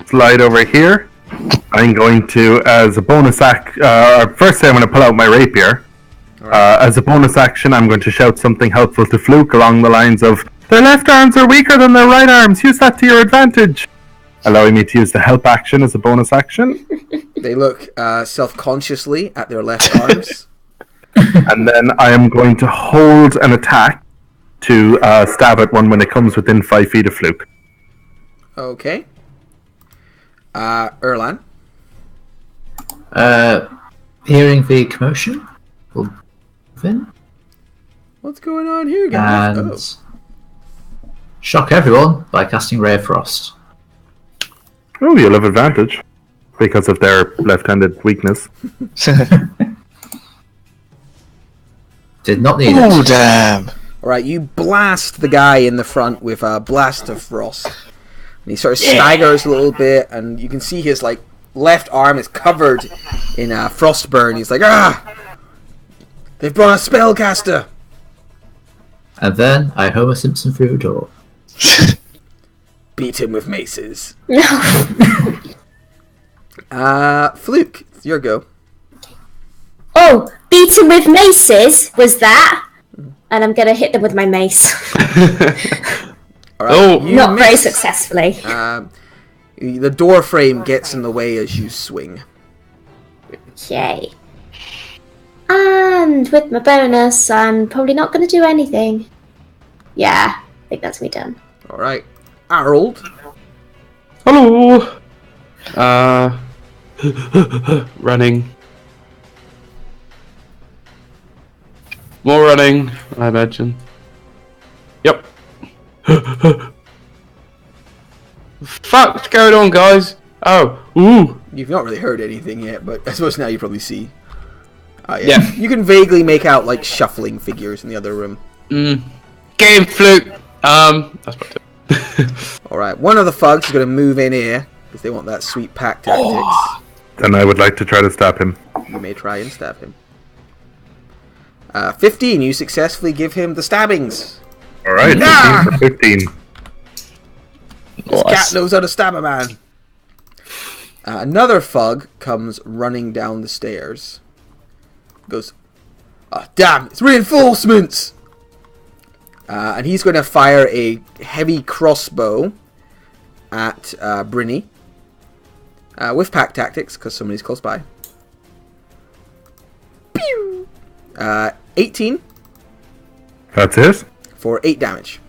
slide over here. I'm going to, as a bonus firstly I'm going to pull out my rapier. Right. As a bonus action, I'm going to shout something helpful to Fluke along the lines of, "Their left arms are weaker than their right arms, use that to your advantage." Allowing me to use the help action as a bonus action. They look self-consciously at their left arms. And then I am going to hold an attack to stab at one when it comes within 5 feet of Fluke. Okay. Erlan. Hearing the commotion, we'll move in What's going on here, guys? and shock everyone by casting Ray of Frost. Oh, you'll have advantage because of their left-handed weakness. Did not need Oh, it. damn. Alright, you blast the guy in the front with a blast of frost. And he sort of staggers a little bit, and you can see his like left arm is covered in frost burn. He's like, they've brought a spellcaster! And then I Homer Simpson through the door. Beat him with maces. No. Fluke, it's your go. Oh, beaten with maces was that? And I'm gonna hit them with my mace. Alright, Oh. you Not very miss. successfully. The door frame gets in the way as you swing. Okay. And with my bonus, I'm probably not gonna do anything. Yeah, I think that's me done. Alright. Harold. Hello. Running. More running, I imagine. Yep. Fuck's going on, guys? Oh, ooh. You've not really heard anything yet, but I suppose now you probably see. Yeah. You can vaguely make out like shuffling figures in the other room. Game Fluke. That's about it. Alright, one of the thugs is going to move in here because they want that sweet pack tactics. Then I would like to try to stab him. You may try and stab him. 15, you successfully give him the stabbings. Alright, 15 for 15. This cat knows how to stab a man. Another thug comes running down the stairs. Goes, damn, it's reinforcements! And he's going to fire a heavy crossbow at Brinny. With pack tactics, because somebody's close by. Pew! 18 That's it? for 8 damage.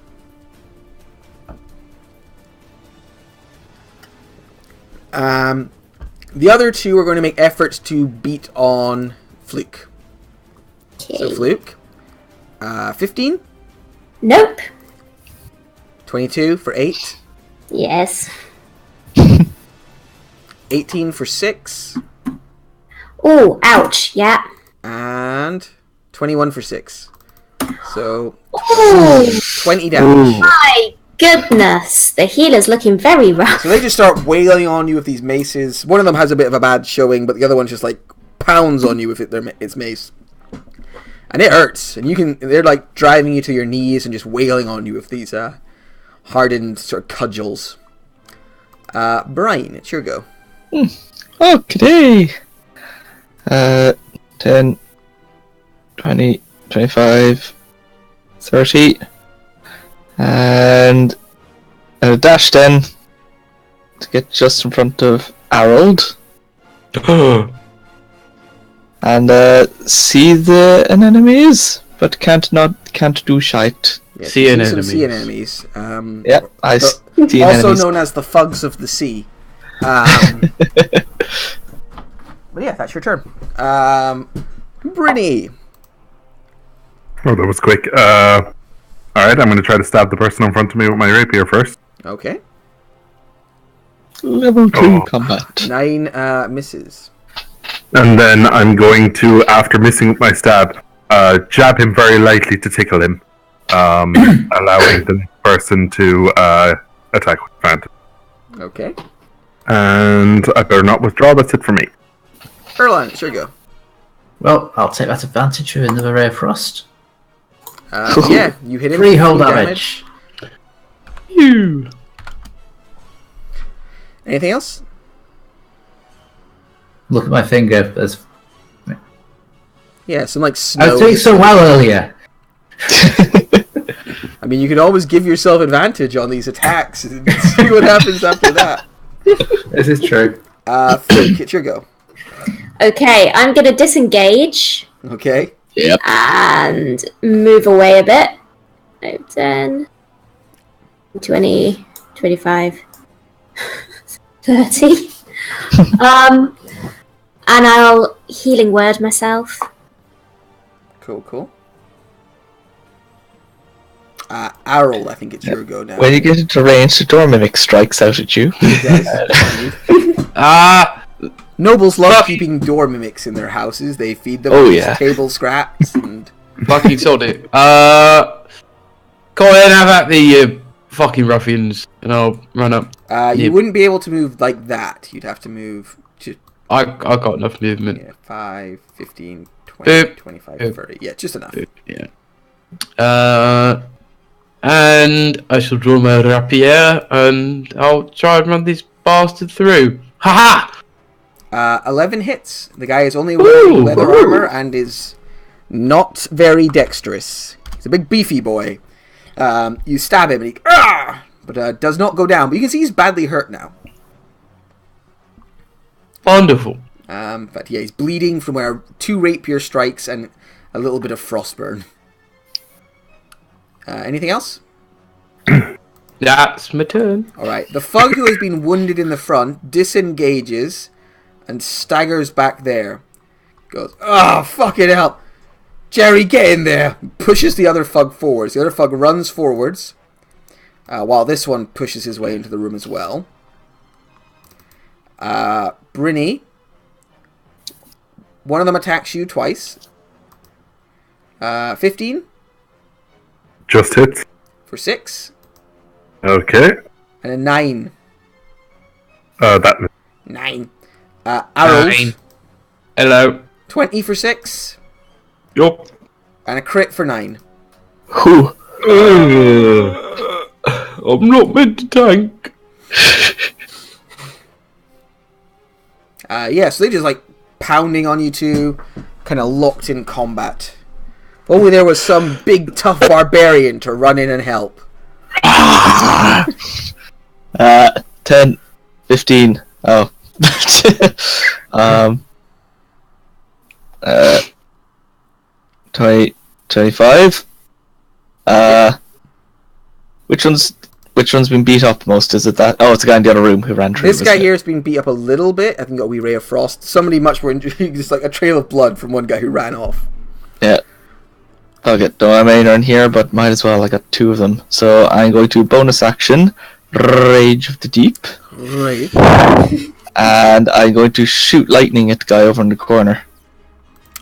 The other two are going to make efforts to beat on Fluke. So Okay. Fluke, 15, Nope. 22 for 8, Yes. 18 for 6, Oh, ouch. Yeah. and 21 for 6. So Oh, 20 damage. my goodness. The healer's looking very rough. So they just start wailing on you with these maces. One of them has a bit of a bad showing, but the other one just like pounds on you with its mace. And it hurts. And they're like driving you to your knees and just wailing on you with these hardened sort of cudgels. Brian, it's your go. Okay. 10, 20, 25, 30. And a dash then to get just in front of Harold. And see the enemies, but can't do shite. Yeah, Sea you and some enemies. sea anemones. Yep, I see Also enemies. known as the thugs of the sea. But yeah, that's your turn. Brinny. Oh, that was quick. Alright, I'm going to try to stab the person in front of me with my rapier first. Okay. Level 2 Oh. combat. 9 misses. And then I'm going to, after missing with my stab, jab him very lightly to tickle him, allowing the next person to attack with advantage. Okay. And I better not withdraw, that's it for me. Erlan, it's your go. Well, I'll take that advantage with another Ray of Frost. Yeah, you hit him. 3 whole 3 damage. You. Anything else? Look at my finger. There's... Yeah, some like I snow. was doing so well earlier. I mean, you can always give yourself advantage on these attacks and see what happens after that. This is true. Fluke, it's your go. Okay, I'm going to disengage Okay. Yep. and move away a bit. 5, 10, 20, 25, 30. And I'll healing word myself. Cool. Arl, I think it's your go now. When you get into range, the door mimic strikes out at you. Nobles love keeping door mimics in their houses. They feed them table scraps and... Fucking sold it. Go ahead and have at the fucking ruffians, and I'll run up. You wouldn't be able to move like that. You'd have to move to... I got enough movement. Yeah, 5, 15, 20, 25, 30. Yeah, just enough. Yeah. And I shall draw my rapier, and I'll try and run this bastard through. Ha 11 hits. The guy is only wearing leather armor and is not very dexterous. He's a big beefy boy. You stab him and he but does not go down. But you can see he's badly hurt now. Wonderful. But yeah, he's bleeding from where 2 rapier strikes and a little bit of frostburn. Anything else? That's my turn. Alright, the Fug who has been wounded in the front disengages and staggers back there. Goes, fucking hell. Jerry, get in there. Pushes the other Fug forwards. The other Fug runs forwards. While this one pushes his way into the room as well. Brynny. One of them attacks you twice. 15. Just hits. For 6. Okay. And a 9. That 9. Arrows. Hello. 20 for 6. Yup. And a crit for 9. Whew. I'm not meant to tank. So they just like pounding on you two, kind of locked in combat. If only there was some big tough barbarian to run in and help. 10, 15. Oh. 20, 25. Which one's been beat up most? Is it that? Oh, it's the guy in the other room who ran through. This guy here has been beat up a little bit. I think got a wee ray of frost. Somebody much more injured. Just like a trail of blood from one guy who ran off. Yeah. Okay, don't have any in here, but might as well. I got 2 of them. So I'm going to bonus action, Rage of the Deep. Right. And I'm going to shoot lightning at the guy over in the corner.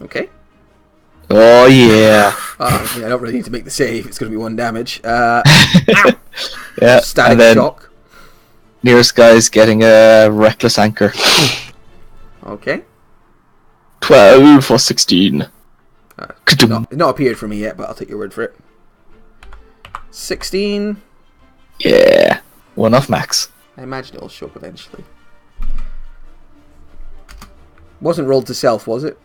Okay. Oh, yeah. I don't really need to make the save. It's going to be 1 damage. Yeah, Static and then shock. Nearest guy's getting a reckless anchor. Okay. 12 for 16. Not appeared for me yet, but I'll take your word for it. 16. Yeah. 1 off max. I imagine it'll show up eventually. Wasn't rolled to self, was it?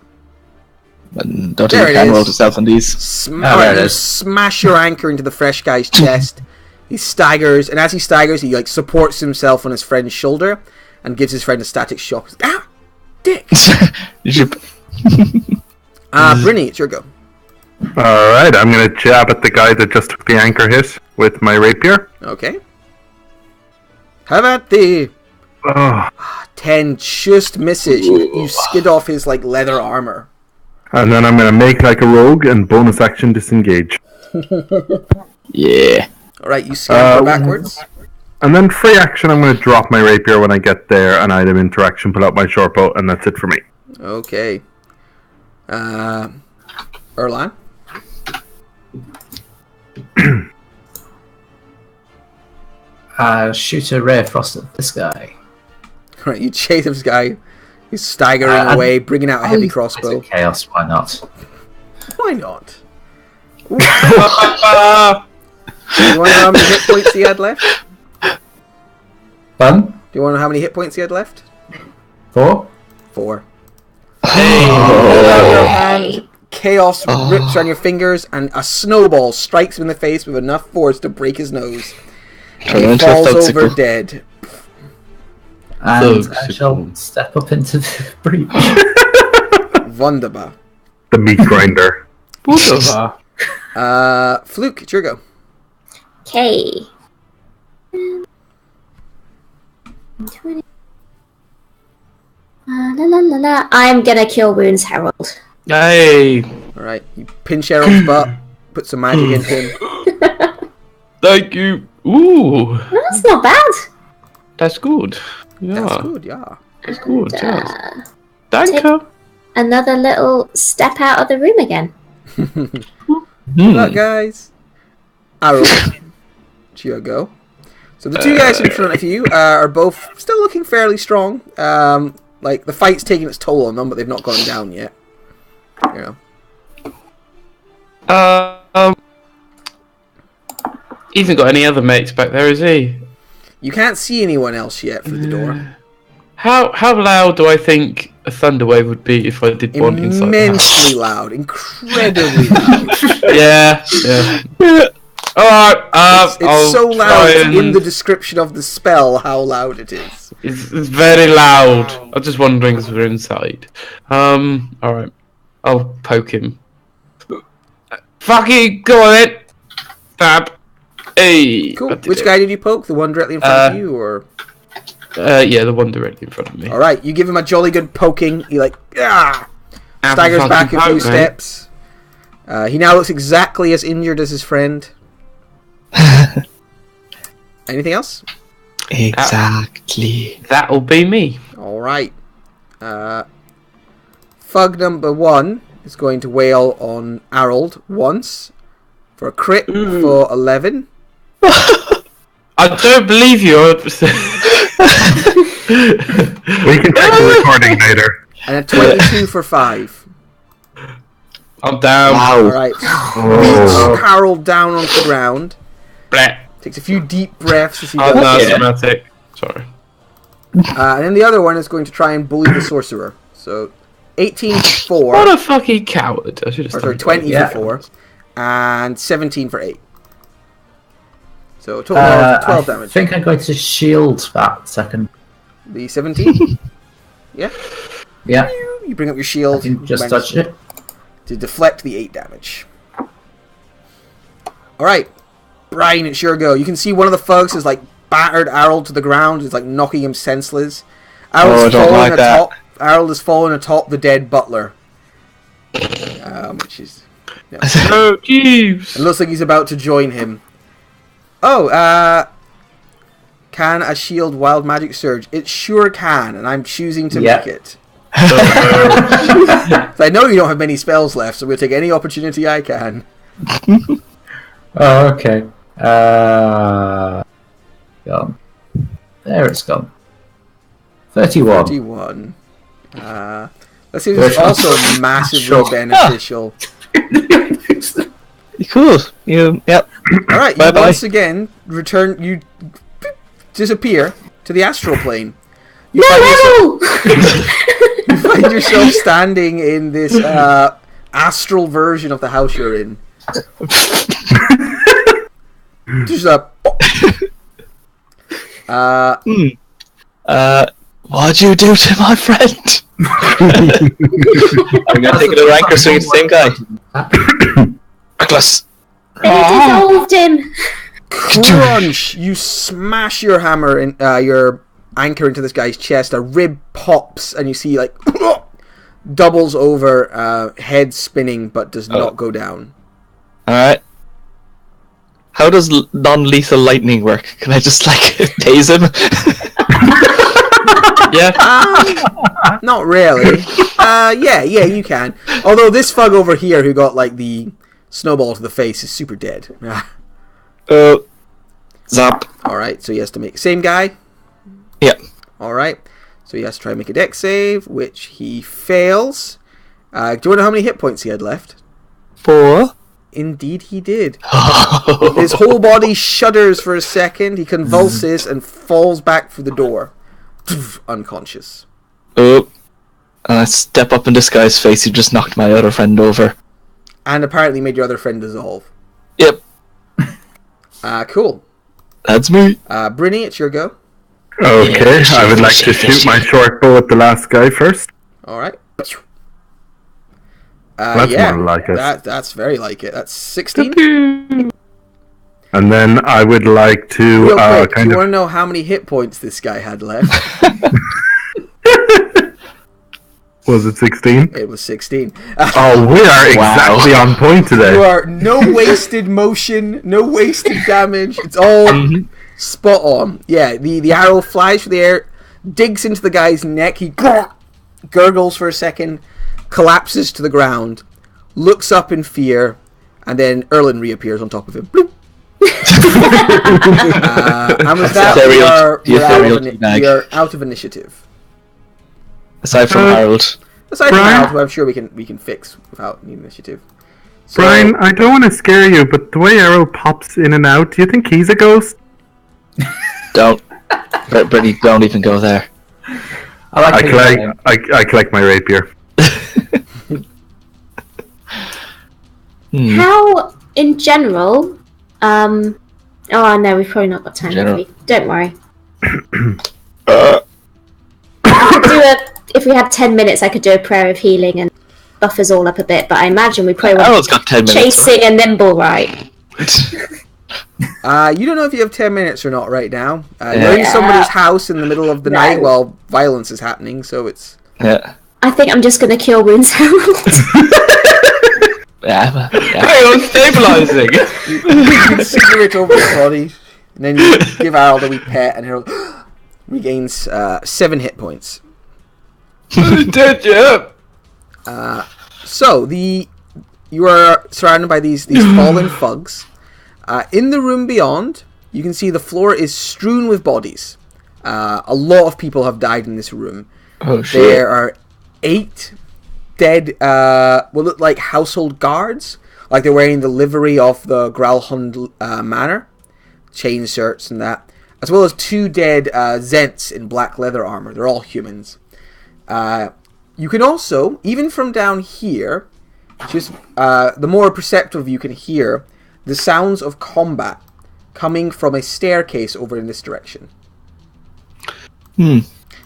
Don't think There you it can is. roll to self on these. there it is. Smash your anchor into the fresh guy's chest. He staggers, and as he staggers, he like supports himself on his friend's shoulder and gives his friend a static shock. Ah, dick! You should... Brynny, it's your go. Alright, I'm gonna jab at the guy that just took the anchor hit with my rapier. Okay. How about the 10 just misses. You skid off his like leather armor. And then I'm gonna make like a rogue and bonus action disengage. Yeah. Alright, you scamper backwards. And then free action, I'm gonna drop my rapier when I get there, an item interaction, pull out my short bow, and that's it for me. Okay. Erlan? Shoot a ray of frost at this guy. Right, you chase this guy. He's staggering away, bringing out a heavy crossbow. Chaos, why not? Why not? Do you want to know how many hit points he had left? Fun? Do you want to know how many hit points he had left? 4? 4. Hold out your hand. Chaos rips around your fingers, and a snowball strikes him in the face with enough force to break his nose. And he falls over dead. And I shall step up into the breach. Wunderbar. The meat grinder. Wunderbar. Fluke, it's your go. Okay. 20. La la la la. I'm gonna cure wounds, Harold. Hey, Alright, you pinch Harold's butt, put some magic into him. thank you. Ooh, Well, that's not bad. that's good. Yeah, That's good, yeah. that's good. And, Yes. Thank you. another little step out of the room again. Good luck, guys. Harold, it's your go. So the two guys in front of you are both still looking fairly strong. Like, the fight's taking its toll on them, but they've not gone down yet. You know. He hasn't got any other mates back there, is he? You can't see anyone else yet through the door. How loud do I think a thunder wave would be if I did one inside the house? Immensely loud. Incredibly loud. Yeah. Alright, It's so loud, it's in the description of the spell how loud it is. It's very loud. I'm just wondering if we're inside. Alright. I'll poke him. Fucking go on it! Fab. Hey! Cool. I did Which it. guy did you poke? The one directly in front of you, or? Yeah, the one directly in front of me. Alright, you give him a jolly good poking. He Have a staggers fucking back a few poke, mate. steps. He now looks exactly as injured as his friend. Anything else? Exactly. That'll be me. Alright. Thug number 1 is going to wail on Harold once for a crit for 11. I don't believe you. We can check the recording later. And a 22 for 5. I'm down. Wow. Alright. Oh. Beats Harold down onto the ground. Blah. Takes a few deep breaths as he Oh, does. no, Yeah. somatic. Sorry. And then the other one is going to try and bully the sorcerer. So 18 for 4. What a fucking coward. I should have Or sorry, started. 20 Yeah. for 4. And 17 for 8. So a total of 12 I damage. think I'm going to shield that second. The 17. Yeah. Yeah, You bring up your I shield. didn't just manage touch it. to deflect the 8 damage. Alright. Brian, it's your go. You can see one of the thugs has like battered Harold to the ground. It's like knocking him senseless. Oh, I don't like that. Harold has fallen atop the dead butler. Which is... Yeah. Oh, jeez. It looks like he's about to join him. Oh, can a shield wild magic surge? It sure can, and I'm choosing to Yeah. make it. So I know you don't have many spells left, so we'll take any opportunity I can. Oh, okay. Gone. There it's gone. 31. 31. Let's see if this is also massively Sure. beneficial. Cool. Yep. Alright, you Bye-bye. once again you disappear to the astral plane. You No! find yourself standing in this astral version of the house you're in. Just What'd you do to my friend? I'm gonna take it a rank or swing at the same guy. Reckless. They dissolved him. crunch! You smash your hammer in your anchor into this guy's chest. A rib pops, and you see like doubles over, head spinning, but does not go down. Alright. How does non-lethal lightning work? Can I just like tase him? Yeah. Not really. Yeah, you can. Although this thug over here who got like the snowball to the face is super dead. Zap. Alright, so he has to make... Same guy? Yep. Alright. So he has to try and make a dex save, which he fails. Do you want to know how many hit points he had left? 4. Indeed he did. His whole body shudders for a second, he convulses and falls back through the door. Unconscious. Oh. And I step up in this guy's face who just knocked my other friend over. And apparently made your other friend dissolve. Yep. Cool. That's me. Brynny, it's your go. Okay, I would like to shoot my short bow at the last guy first. Alright. That's yeah, more like it. that's very like it. That's 16. And then I would like to Real quick, do kind you of. want to know how many hit points this guy had left? Was it 16? It was 16. Oh, we are exactly on point today. You are no wasted motion, no wasted damage. It's all spot on. Yeah, the arrow flies through the air, digs into the guy's neck. He gurgles for a second, collapses to the ground, looks up in fear, and then Erlin reappears on top of him. Bloop. And with that, we are out of initiative. Aside from Harold. Aside from Brian? Harold, who I'm sure we can fix without any initiative. So, Brian, I don't want to scare you, but the way Arrow pops in and out, do you think he's a ghost? Don't. Brittany, don't even go there. I collect my rapier. How, in general, oh no, we've probably not got time. Don't worry. If we had 10 minutes, I could do a prayer of healing and buff us all up a bit, but I imagine we probably Harold's got 10 minutes. Chasing a nimble right. you don't know if you have 10 minutes or not right now. You're in somebody's house in the middle of the night while violence is happening, so it's... Yeah. I think I'm just going to cure wounds, Harold. Yeah. Hang on, stabilising. You cigarette over his body, and then you give Harold a wee pet, and Harold regains 7 hit points. Dead yet? So you are surrounded by these fallen thugs. In the room beyond, you can see the floor is strewn with bodies. A lot of people have died in this room. Oh shit. There are 8 dead, what look like household guards, like they're wearing the livery of the Growlhund manor, chain shirts and that, as well as 2 dead Zents in black leather armor. They're all humans. You can also, even from down here, just the more perceptive you can hear the sounds of combat coming from a staircase over in this direction.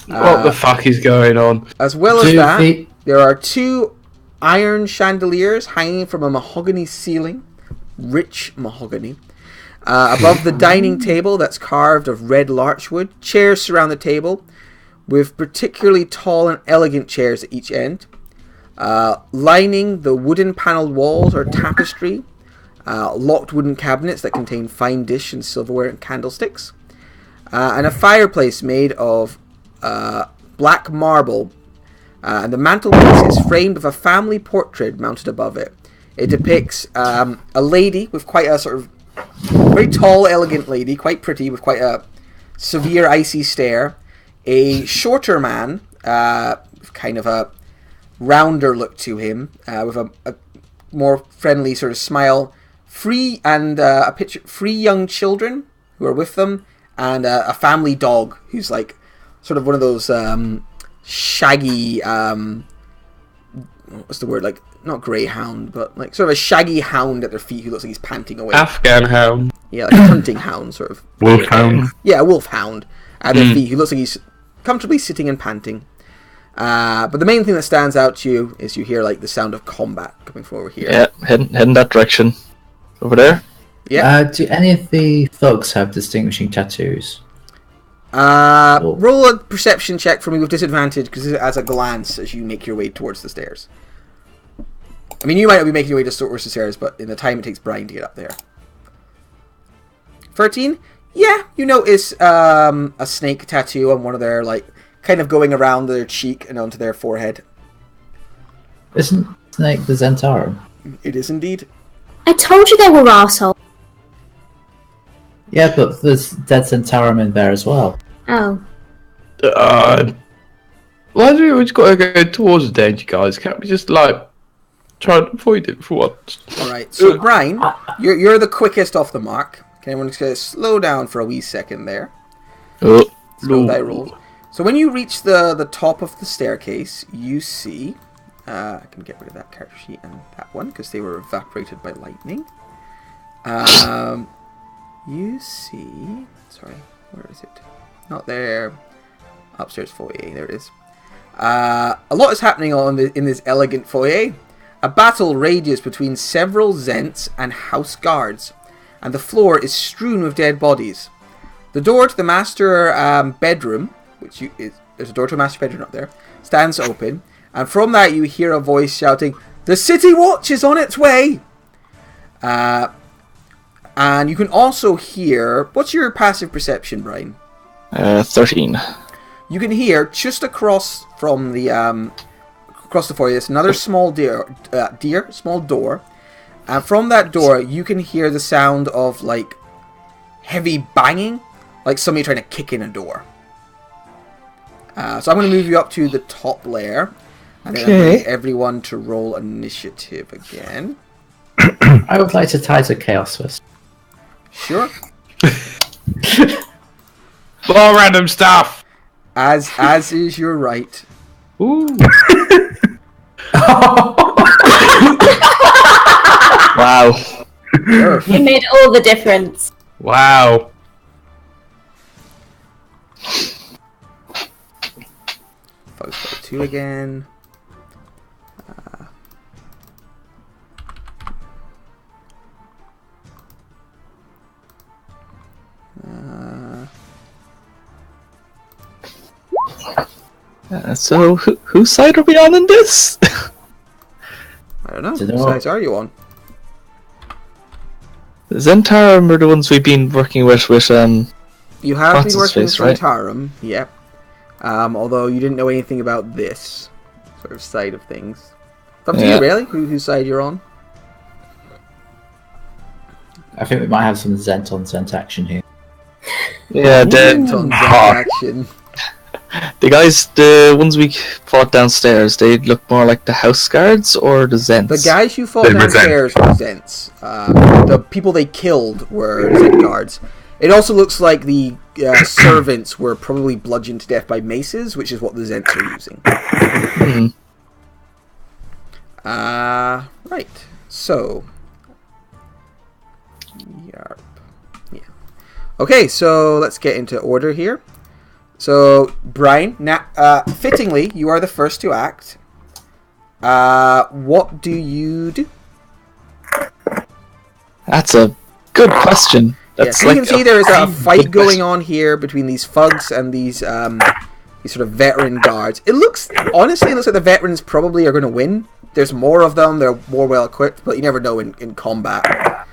What the fuck is going on? As well as that, there are 2 iron chandeliers hanging from a mahogany ceiling, rich mahogany. Above the dining table that's carved of red larchwood, chairs surround the table, with particularly tall and elegant chairs at each end. Lining the wooden panelled walls are tapestry, locked wooden cabinets that contain fine dish and silverware and candlesticks, and a fireplace made of black marble, and the mantelpiece is framed with a family portrait mounted above it. It depicts a lady with quite a sort of very tall, elegant lady, quite pretty, with quite a severe icy stare. A shorter man, with kind of a rounder look to him, with a more friendly sort of smile. 3 young children who are with them, and a family dog who's like sort of one of those shaggy, what's the word, like not greyhound, but like sort of a shaggy hound at their feet who looks like he's panting away. Afghan hound. Yeah, like a hunting hound, sort of. Wolfhound. Yeah, a wolfhound at their feet who looks like he's comfortably sitting and panting. But the main thing that stands out to you is you hear like the sound of combat coming from over here. Yeah, heading that direction. Over there. Yeah. Do any of the thugs have distinguishing tattoos? Roll a perception check for me with disadvantage, because as a glance as you make your way towards the stairs. I mean, you might not be making your way towards the stairs, but in the time it takes Brian to get up there. 13? Yeah, you notice a snake tattoo on one of their, like, kind of going around their cheek and onto their forehead. Isn't Snake the Zentarum? It is indeed. I told you they were arseholes. Yeah, but there's dead Zentarum in there as well. Oh. Why do we just gotta go towards the danger, guys? Can't we just, like, try and avoid it for once? Alright, so Brian, you're the quickest off the mark. Okay, I'm going to slow down for a wee second there. Oh. Slow die roll. So when you reach the top of the staircase, you see... I can get rid of that character sheet and that one, because they were evaporated by lightning. You see... Sorry, where is it? Not there. Upstairs foyer, there it is. A lot is happening in this elegant foyer. A battle rages between several Zents and house guards. and the floor is strewn with dead bodies. The door to the master bedroom, there's a door to a master bedroom up there, stands open, and from that you hear a voice shouting, "The City Watch is on its way!" And you can also hear... What's your passive perception, Brian? 13. You can hear, just across from the... across the foyer, there's another small small door. And from that door, you can hear the sound of, like, heavy banging. Like somebody trying to kick in a door. So I'm going to move you up to the top layer. And then I'm going to need everyone to roll initiative again. I would like to tie to Chaos first. Sure. More random stuff! As is your right. Ooh. Wow. You made all the difference. Wow. 2 again. So, whose side are we on in this? I don't know. Whose sides are you on? Zentarum are the ones we've been working with You have What's been working with his face, right? Zentarum, yep. Although you didn't know anything about this sort of side of things. It's up to you, really, whose side you're on. I think we might have some Zent on Zent action here. Yeah, Zent on Zent action. the ones we fought downstairs, they look more like the house guards or the Zents? The guys you fought downstairs were Zents. The people they killed were Zent guards. It also looks like the servants were probably bludgeoned to death by maces, which is what the Zents are using. Right. So. Yarp. Yeah. Okay, so let's get into order here. So, Brian, fittingly, you are the first to act. What do you do? That's a good question. That's you can see there is a fight going on here between these thugs and these sort of veteran guards. Honestly, it looks like the veterans probably are going to win. There's more of them, they're more well equipped, but you never know in combat.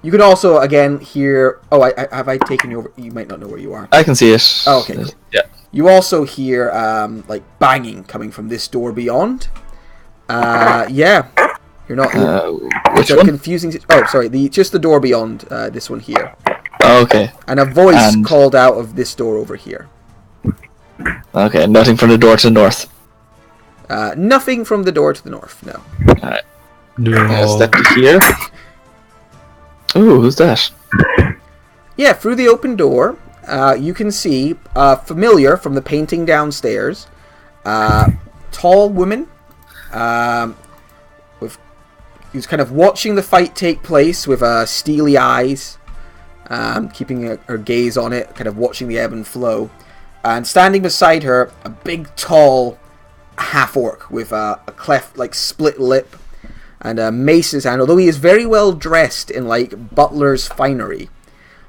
You can also, again, hear... Oh, have I taken you over? You might not know where you are. I can see it. Oh, okay. Yeah. You also hear, like, banging coming from this door beyond. Yeah. You're not... which it's a one? confusing... Oh, sorry. Just the door beyond this one here. Oh, okay. And a voice called out of this door over here. Okay, nothing from the door to the north. Nothing from the door to the north, no. Alright. Step to here. Ooh, who's that? Yeah, through the open door, you can see familiar from the painting downstairs. Tall woman, who's kind of watching the fight take place with steely eyes, keeping her gaze on it, kind of watching the ebb and flow. And standing beside her, a big, tall half-orc with a cleft, like split lip, and a mace in his hand, although he is very well dressed in, like, butler's finery.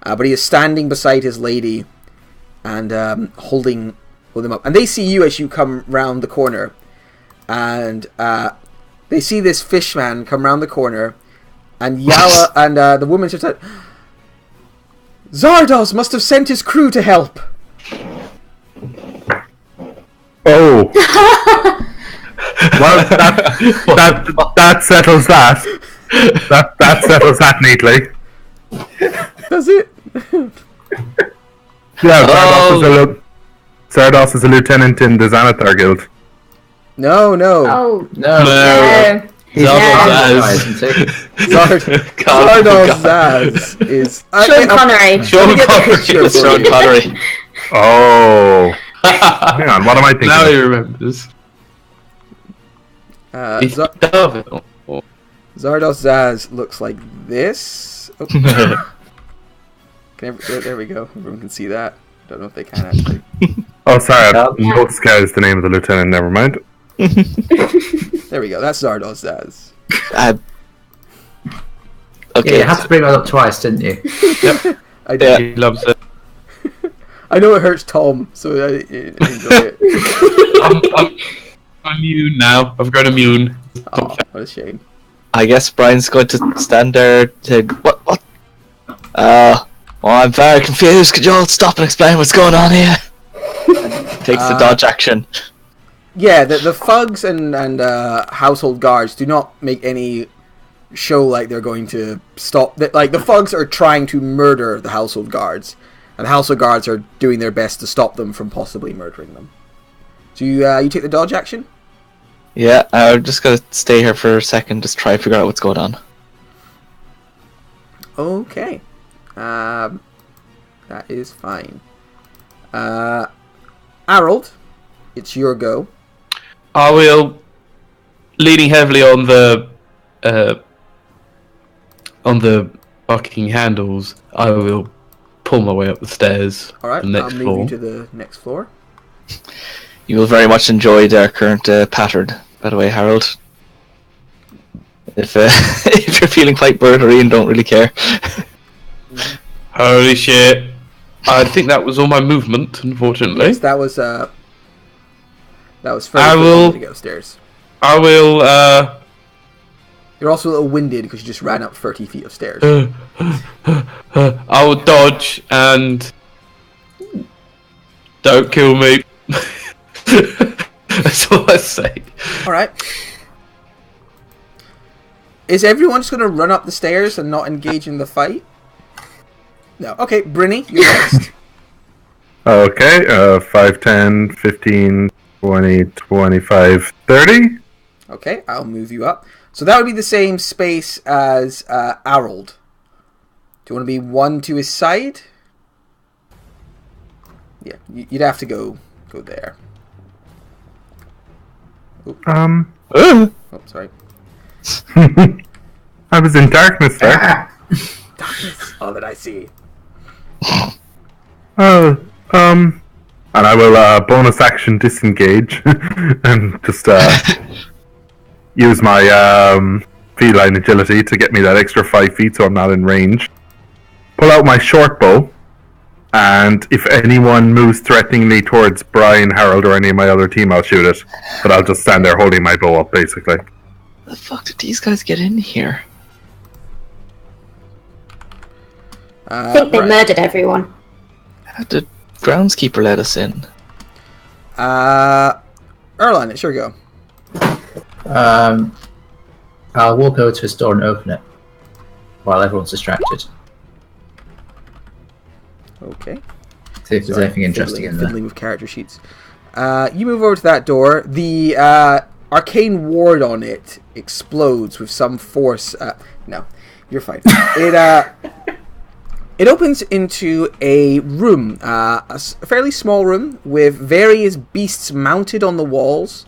But he is standing beside his lady and holding them up. And they see you as you come round the corner. And they see this fishman come round the corner. And Yala and the woman just said, "Zardos must have sent his crew to help." Oh. Well, that settles that. That settles that neatly. Does it? Yeah, Zardos is a lieutenant in the Xanathar Guild. No. Oh, No. He's Zardos Zaz is... Sean Connery. Sean Connery. Oh. Hang on, what am I thinking? Now he remembers. Zardos Zaz looks like this. Oh. There we go. Everyone can see that. Don't know if they can actually. Oh, sorry. Noska is the name of the lieutenant. Never mind. There we go. That's Zardos Zaz. Okay. Yeah, you had to bring that up twice, didn't you? I did. He loves it. I know it hurts Tom, so I enjoy it. I'm immune now. I've got immune. Oh, what a shame. I guess Brian's going to stand there to what? Well, I'm very confused. Could you all stop and explain what's going on here? Takes the dodge action. Yeah, the thugs and household guards do not make any show like they're going to stop. Like, the thugs are trying to murder the household guards, and the household guards are doing their best to stop them from possibly murdering them. So you take the dodge action? Yeah, I'm just gonna stay here for a second, just try to figure out what's going on. Okay. That is fine. Harold, it's your go. I will, leaning heavily on the fucking handles, I will pull my way up the stairs. Alright, to the I'll next move floor. you to the next floor. You will very much enjoy their current pattern, by the way, Harold. If if you're feeling quite burdery and don't really care. Holy shit. I think that was all my movement, unfortunately. Yes, that was fairly I quick will- to get upstairs. I will, You're also a little winded because you just ran up 30 feet of stairs. I will dodge and... Don't kill me. That's all I say. Alright. Is everyone just going to run up the stairs and not engage in the fight? No. Okay, Brynny, you're next. Okay, 5, 10, 15, 20, 25, 30. Okay, I'll move you up. So that would be the same space as Harold. Do you want to be one to his side? Yeah, you'd have to go there. Oh, sorry. I was in darkness there. Darkness, all that I see. And I will bonus action disengage and just use my feline agility to get me that extra 5 feet so I'm not in range. Pull out my short bow, and if anyone moves threateningly towards Brian, Harold, or any of my other team, I'll shoot it. But I'll just stand there holding my bow up, basically. The fuck did these guys get in here? I think they murdered everyone. How did groundskeeper let us in? Erlan, it's your go. I will go to his door and open it while everyone's distracted. Okay. See if there's anything interesting in there. Fiddling with character sheets. You move over to that door. The arcane ward on it explodes with some force. No, you're fine. It opens into a room, a fairly small room with various beasts mounted on the walls,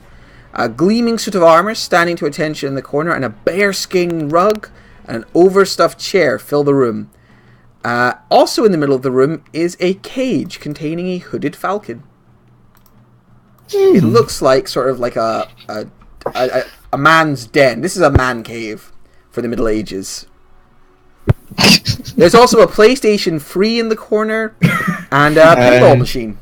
a gleaming suit of armor standing to attention in the corner, and a bearskin rug and an overstuffed chair fill the room. Also in the middle of the room is a cage containing a hooded falcon. It looks like sort of like a man's den. This is a man cave for the Middle Ages. There's also a PlayStation 3 in the corner and a pinball machine.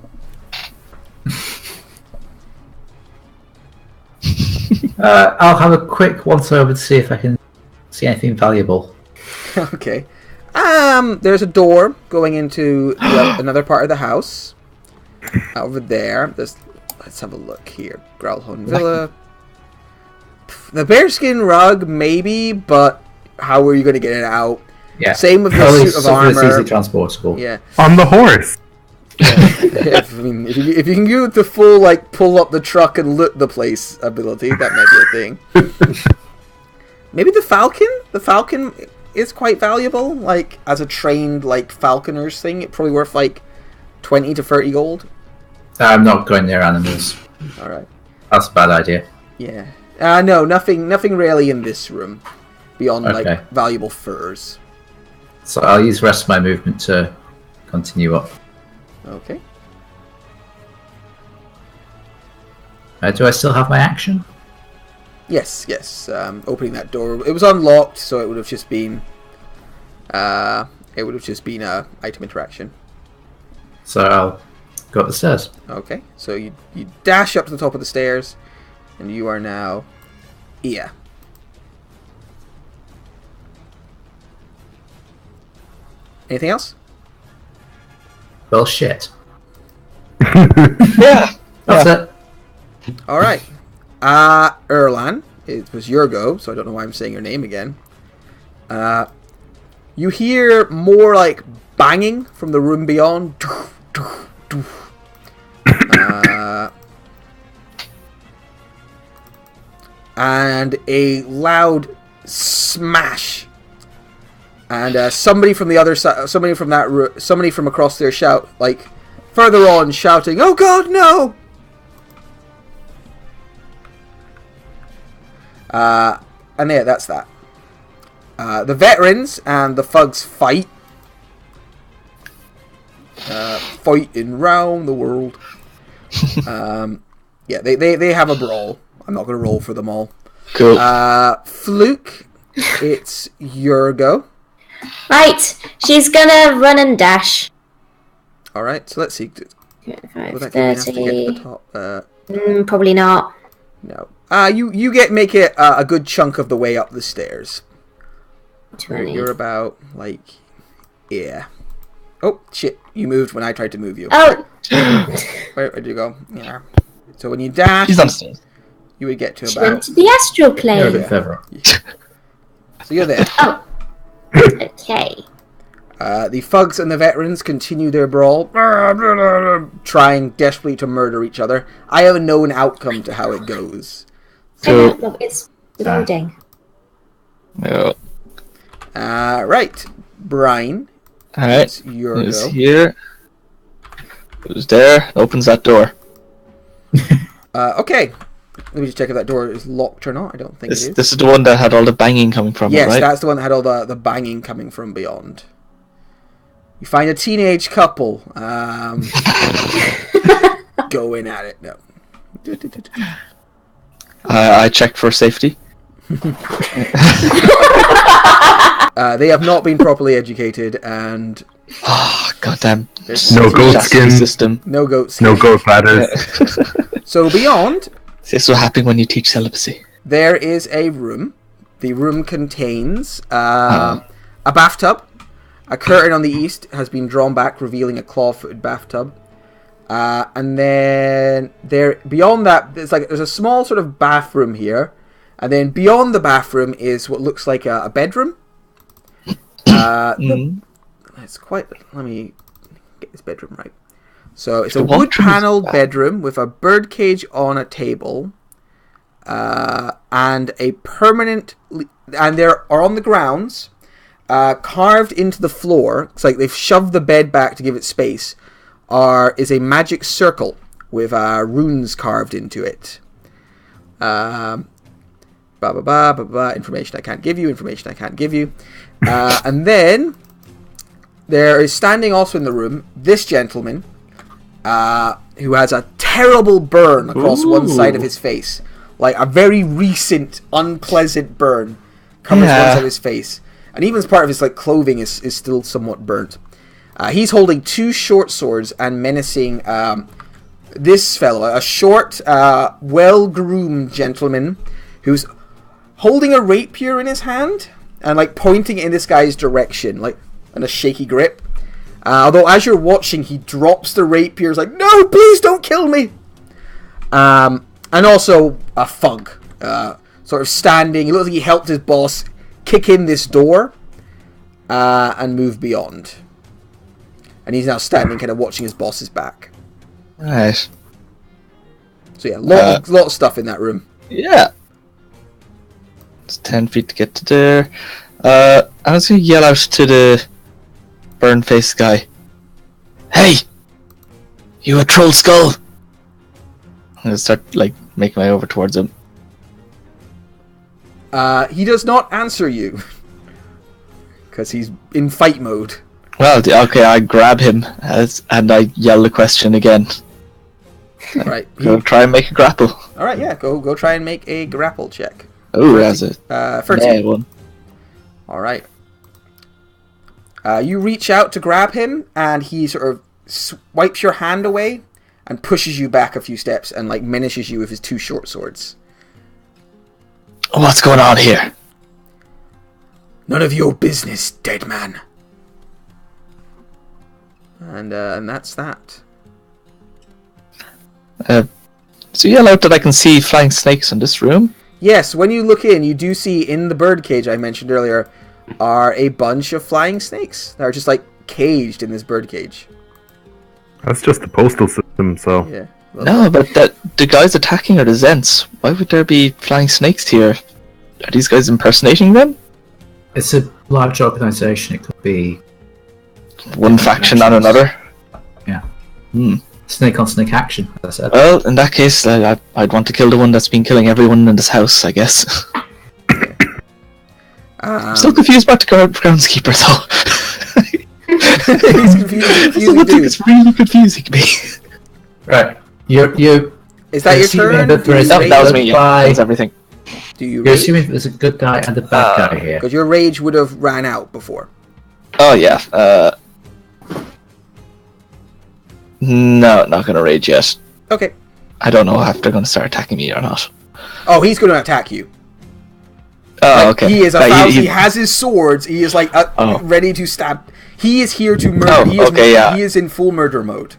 I'll have a quick once over to see if I can see anything valuable. Okay. There's a door going into another part of the house. Over there. Let's have a look here. Growlhorn Villa. The bearskin rug, maybe, but how are you going to get it out? Yeah. Same with the Probably suit of something that's armor. easily transportable. Yeah. On the horse. If you can do the full, like, pull up the truck and loot the place ability, that might be a thing. Maybe the falcon? The falcon is quite valuable. Like, as a trained, like, falconer's thing, it's probably worth, like, 20 to 30 gold. I'm not going near animals. Alright. That's a bad idea. Yeah. No, nothing really in this room. Beyond, Okay. like, valuable furs. So I'll use the rest of my movement to continue up. Okay. Do I still have my action? Yes. Opening that door. It was unlocked, so it would have just been It would have just been a item interaction. So I'll go up the stairs. Okay, so you dash up to the top of the stairs, and you are now Ia. Anything else? Well, shit. Yeah. That's it. All right. Erlan, it was your go, so I don't know why I'm saying your name again. You hear more like banging from the room beyond. And a loud smash. And somebody from the other side, somebody from across there shout, like, further on, shouting, "Oh God, no!" And yeah, that's that. The veterans and the thugs fight. Fighting round the world. Yeah, they have a brawl. I'm not going to roll for them all. Cool. Fluke, it's your go. Right, she's gonna run and dash. Alright, so let's see. 5, Will that give me enough to 30. get to the top? Probably not. No. You make it a good chunk of the way up the stairs. 20. You're about, like, yeah. Oh, shit. You moved when I tried to move you. Oh! Where'd you go? Yeah. So when you dash, She's on the stairs. you would get to She went about... to the astral You're a plane. bit further up. So you're there. Oh. Okay. The thugs and the veterans continue their brawl, trying desperately to murder each other. I have a known outcome to how it goes. So, Look, it's loading. no. Right. Brian, Alright. it's your Who's go. here? Who's there? Opens that door. Okay. Let me just check if that door is locked or not. I don't think This, it is. this is the one that had all the banging coming from Yes, it, right? that's the one that had all the banging coming from beyond. You find a teenage couple going at it. No. I checked for safety. They have not been properly educated, and Oh, goddamn. No goat skin. System. no goats. No goat ladders. So beyond, This will happen when you teach celibacy. there is a room. The room contains a bathtub. A curtain on the east has been drawn back, revealing a claw-footed bathtub. And then beyond that, there's a small sort of bathroom here. And then beyond the bathroom is what looks like a bedroom. It's quite... Let me get this bedroom right. So it's a wood-paneled bedroom with a birdcage on a table. And a permanent... And there are on the grounds... carved into the floor, it's like they've shoved the bed back to give it space, is a magic circle with runes carved into it. Information I can't give you. And then there is standing also in the room this gentleman who has a terrible burn across one side of his face, like a very recent unpleasant burn covers one side of his face. And even as part of his clothing is still somewhat burnt. He's holding two short swords and menacing this fellow, a short, well-groomed gentleman who's holding a rapier in his hand and pointing it in this guy's direction, in a shaky grip. Although as you're watching, he drops the rapier, is like, "No, please don't kill me!" And also a thug, sort of standing. He looks like he helped his boss kick in this door and move beyond. And he's now standing kind of watching his boss's back. Nice. So yeah, lot of stuff in that room. Yeah. It's 10 feet to get to there. I was going to yell out to the burn-faced guy. Hey! You a troll skull? I'm going to start, making my way over towards him. He does not answer you. Because he's in fight mode. Well, okay, I grab him and I yell the question again. Alright. Go try and make a grapple. Alright, yeah, go try and make a grapple check. Oh, that's it. 13. One. Alright. You reach out to grab him, and he sort of swipes your hand away and pushes you back a few steps and like menaces you with his 2 short swords. What's going on here? None of your business, dead man. And that's that. So you allowed that I can see flying snakes in this room? Yes, when you look in, you do see in the birdcage I mentioned earlier are a bunch of flying snakes that are just like caged in this birdcage. That's just the postal system, so... Yeah. No, but the guys attacking are the Zents. Why would there be flying snakes here? Are these guys impersonating them? It's a large organisation. It could be One faction on another? Yeah. Hmm. Snake on snake action, as I said. Well, in that case, I'd want to kill the one that's been killing everyone in this house, I guess. I'm still confused about the groundskeeper, though. He's confusing dude. It's really confusing me. Right. You. Is that your assuming turn? that there is That was me, yeah. That was by... everything. Do you You're rage? assuming there's a good guy and a bad guy here. Because your rage would have ran out before. Oh, yeah. No, not gonna rage yet. Okay. I don't know if they're gonna start attacking me or not. Oh, he's going to attack you. Oh, Like, okay. He is Like, he has his swords. He is like ready to stab. He is here to murder. Oh, he is, okay, yeah. He is in full murder mode.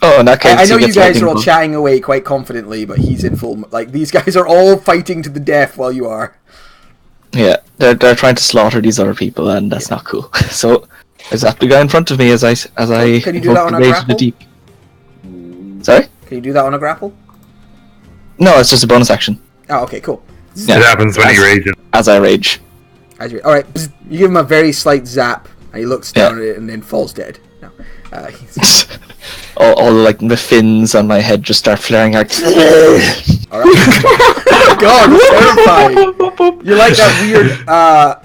Oh, in that case, I know he you gets guys lightning are all bolt. chatting away quite confidently, but he's in full. Like these guys are all fighting to the death while you are. Yeah, they're trying to slaughter these other people, and that's not cool. So there's that big guy in front of me as I Can you do that on a Rage of the grapple? Deep. Sorry? Can you do that on a grapple? No, it's just a bonus action. Oh, okay, cool. Yeah, It happens when you rage. as I rage. All right, you give him a very slight zap, and he looks down at it and then falls dead. No, all like the fins on my head just start flaring out. all right. God, it's terrifying. You're like that weird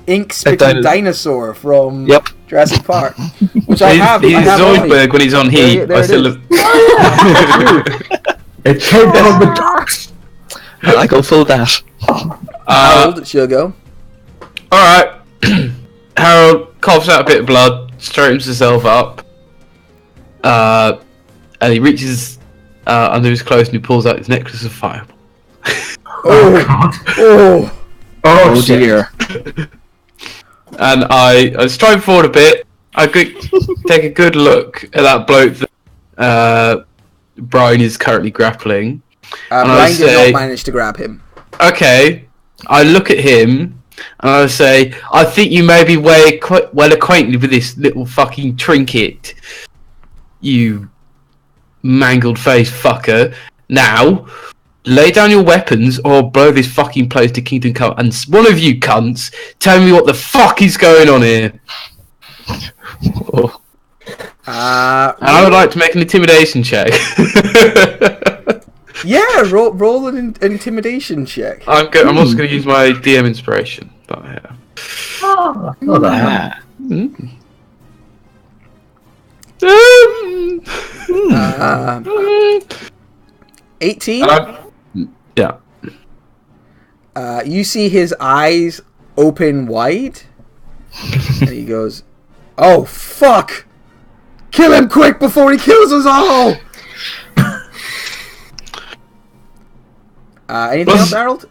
ink-spitting dinosaur from Yep. Jurassic Park, which I have. He's I have on me. Zoidberg when he's on heat. There I it still is. look. It came from the docks! I go full dash. Harold, she'll go. Alright. Harold coughs out a bit of blood, straightens himself up, and he reaches under his clothes and he pulls out his necklace of fireball. Oh, God. oh. Oh shit. dear. And I stride forward a bit. I could take a good look at that bloke that Brian is currently grappling. And I Brian did say- not manage to grab him. Okay, I look at him and I say, I think you may be quite well acquainted with this little fucking trinket, you mangled face fucker. Now, lay down your weapons or I'll blow this fucking place to Kingdom Come. And one of you cunts, tell me what the fuck is going on here. Oh. And I would like to make an intimidation check. Yeah, roll an intimidation check. I'm also going to use my DM inspiration. But, yeah. Oh, well done. Ah. 18. Yeah. You see his eyes open wide, and he goes, "Oh fuck! Kill him quick before he kills us all!" Anything else, Harold?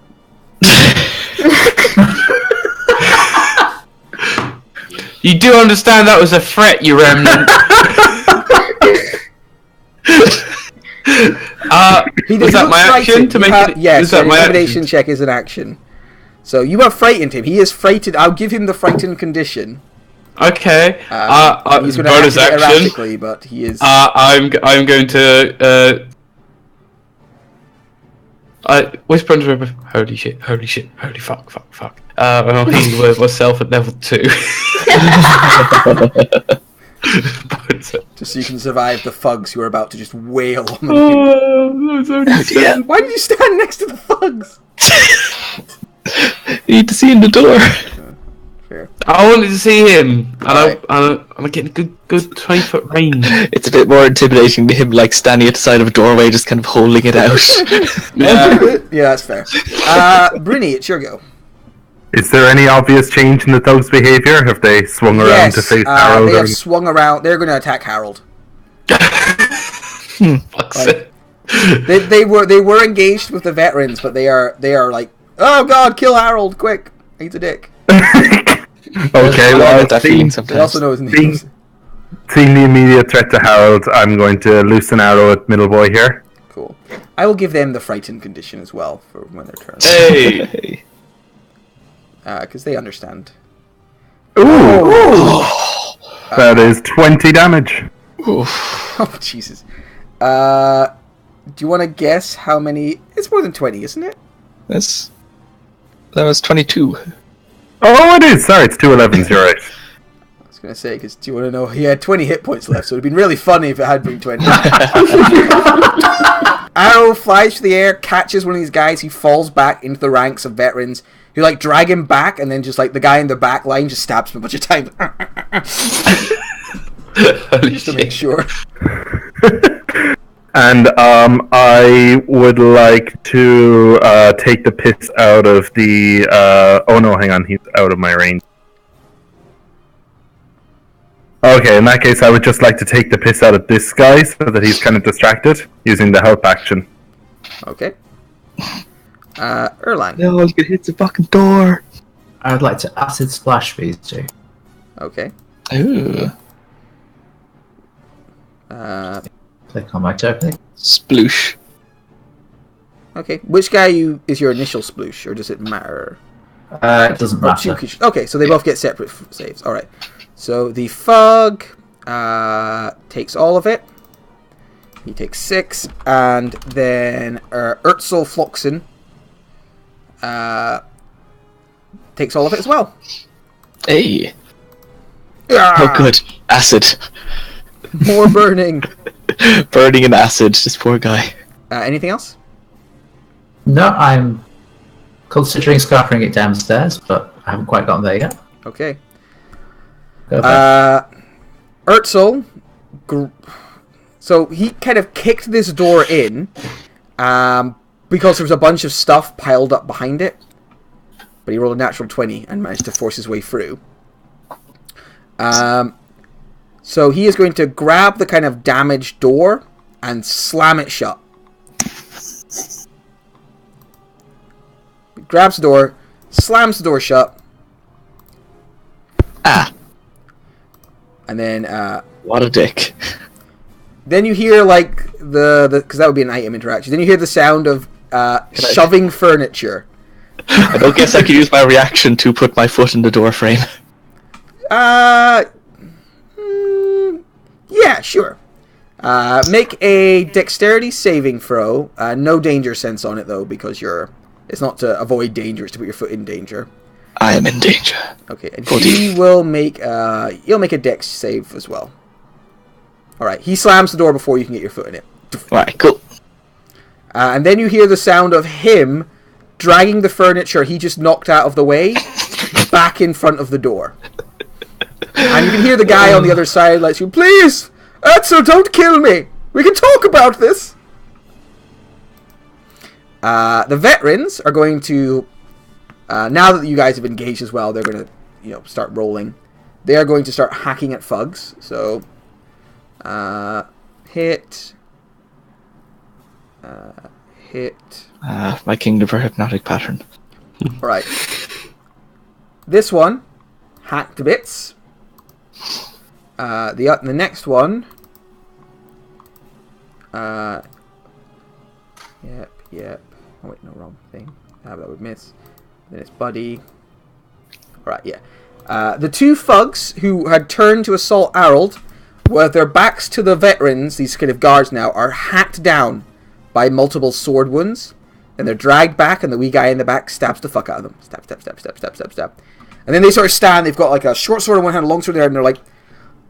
You do understand that was a threat, you remnant. Was that my action to make it? Yes, was that an my intimidation action? check is an action. So you have frightened him. He is frightened. I'll give him the frightened condition. Okay. He's going to bonus act action. erratically, but he is. I'm going to I whisper under my breath, holy shit, holy fuck. I'll heal the word myself at level 2. Just so you can survive the thugs who are about to just wail on him. Oh, that was only 7. Why did you stand next to the thugs? You need to see in the door. Fair. I wanted to see him, and Alright. I'm getting a good 20-foot range. It's a bit more intimidating to him, like standing at the side of a doorway, just kind of holding it out. Yeah. Yeah, that's fair. Bruni, it's your go. Is there any obvious change in the thugs' behaviour? Have they swung around to face Harold? They have swung around. They're going to attack Harold. Fuck's sake. They were engaged with the veterans, but they are like, oh god, kill Harold, quick! He's a dick. Okay, well, They also know his name. Seeing the immediate threat to Harold, I'm going to loose an arrow at middle boy here. Cool. I will give them the frightened condition as well for when their turn. Hey! Because they understand. Ooh! That is 20 damage. Oh, Jesus. Do you want to guess how many? It's more than 20, isn't it? That was 22. Oh, it is. Sorry, it's 2 11s. You're right. I was going to say, because do you want to know? He had 20 hit points left, so it would have been really funny if it had been 20. Arrow flies through the air, catches one of these guys. He falls back into the ranks of veterans who like drag him back, and then just like the guy in the back line just stabs him a bunch of times. Just to make sure. And I would like to take the piss out of the... oh no, hang on, he's out of my range. Okay, in that case I would just like to take the piss out of this guy so that he's kind of distracted, using the help action. Okay. Erlang. No, you could hit the fucking door. I would like to acid splash these two. Okay. Ooh. Click on my token. Sploosh. Okay. Which guy is your initial sploosh, or does it matter? It doesn't matter. Okay, so they both get separate saves. All right. So the Fug takes all of it. He takes 6, and then Urtzel Floxen takes all of it as well. Hey. Ah! Oh, good. Acid. More burning. Burning in acid. This poor guy. Anything else? No, I'm considering scarping it downstairs, but I haven't quite gotten there yet. Okay. Go ahead. Urtzel, so he kind of kicked this door in because there was a bunch of stuff piled up behind it, but he rolled a natural 20 and managed to force his way through. So he is going to grab the kind of damaged door and slam it shut. He grabs the door, slams the door shut. Ah. And then What a dick. then you hear like the because that would be an item interaction. Then you hear the sound of shoving furniture. I don't guess I could use my reaction to put my foot in the door frame. Yeah, sure. Make a dexterity saving throw. No danger sense on it though, because it's not to avoid danger; it's to put your foot in danger. I am in danger. Okay, and he will make you'll make a dex save as well. All right, he slams the door before you can get your foot in it. Alright, cool. And then you hear the sound of him dragging the furniture he just knocked out of the way back in front of the door. And you can hear the guy on the other side like, please, Etzel, don't kill me. We can talk about this. The veterans are going to, now that you guys have engaged as well, they're going to, start rolling. They are going to start hacking at thugs. So, hit. My kingdom for hypnotic pattern. Alright. This one, hacked to bits. The next one. Yep. Oh wait, no, wrong thing. That would miss. Then it's Buddy. Alright, yeah. The two thugs who had turned to assault Harold, with their backs to the veterans, these kind of guards now, are hacked down by multiple sword wounds. And they're dragged back, and the wee guy in the back stabs the fuck out of them. Stab. And then they sort of stand, they've got like a short sword in one hand, a long sword in the other, and they're like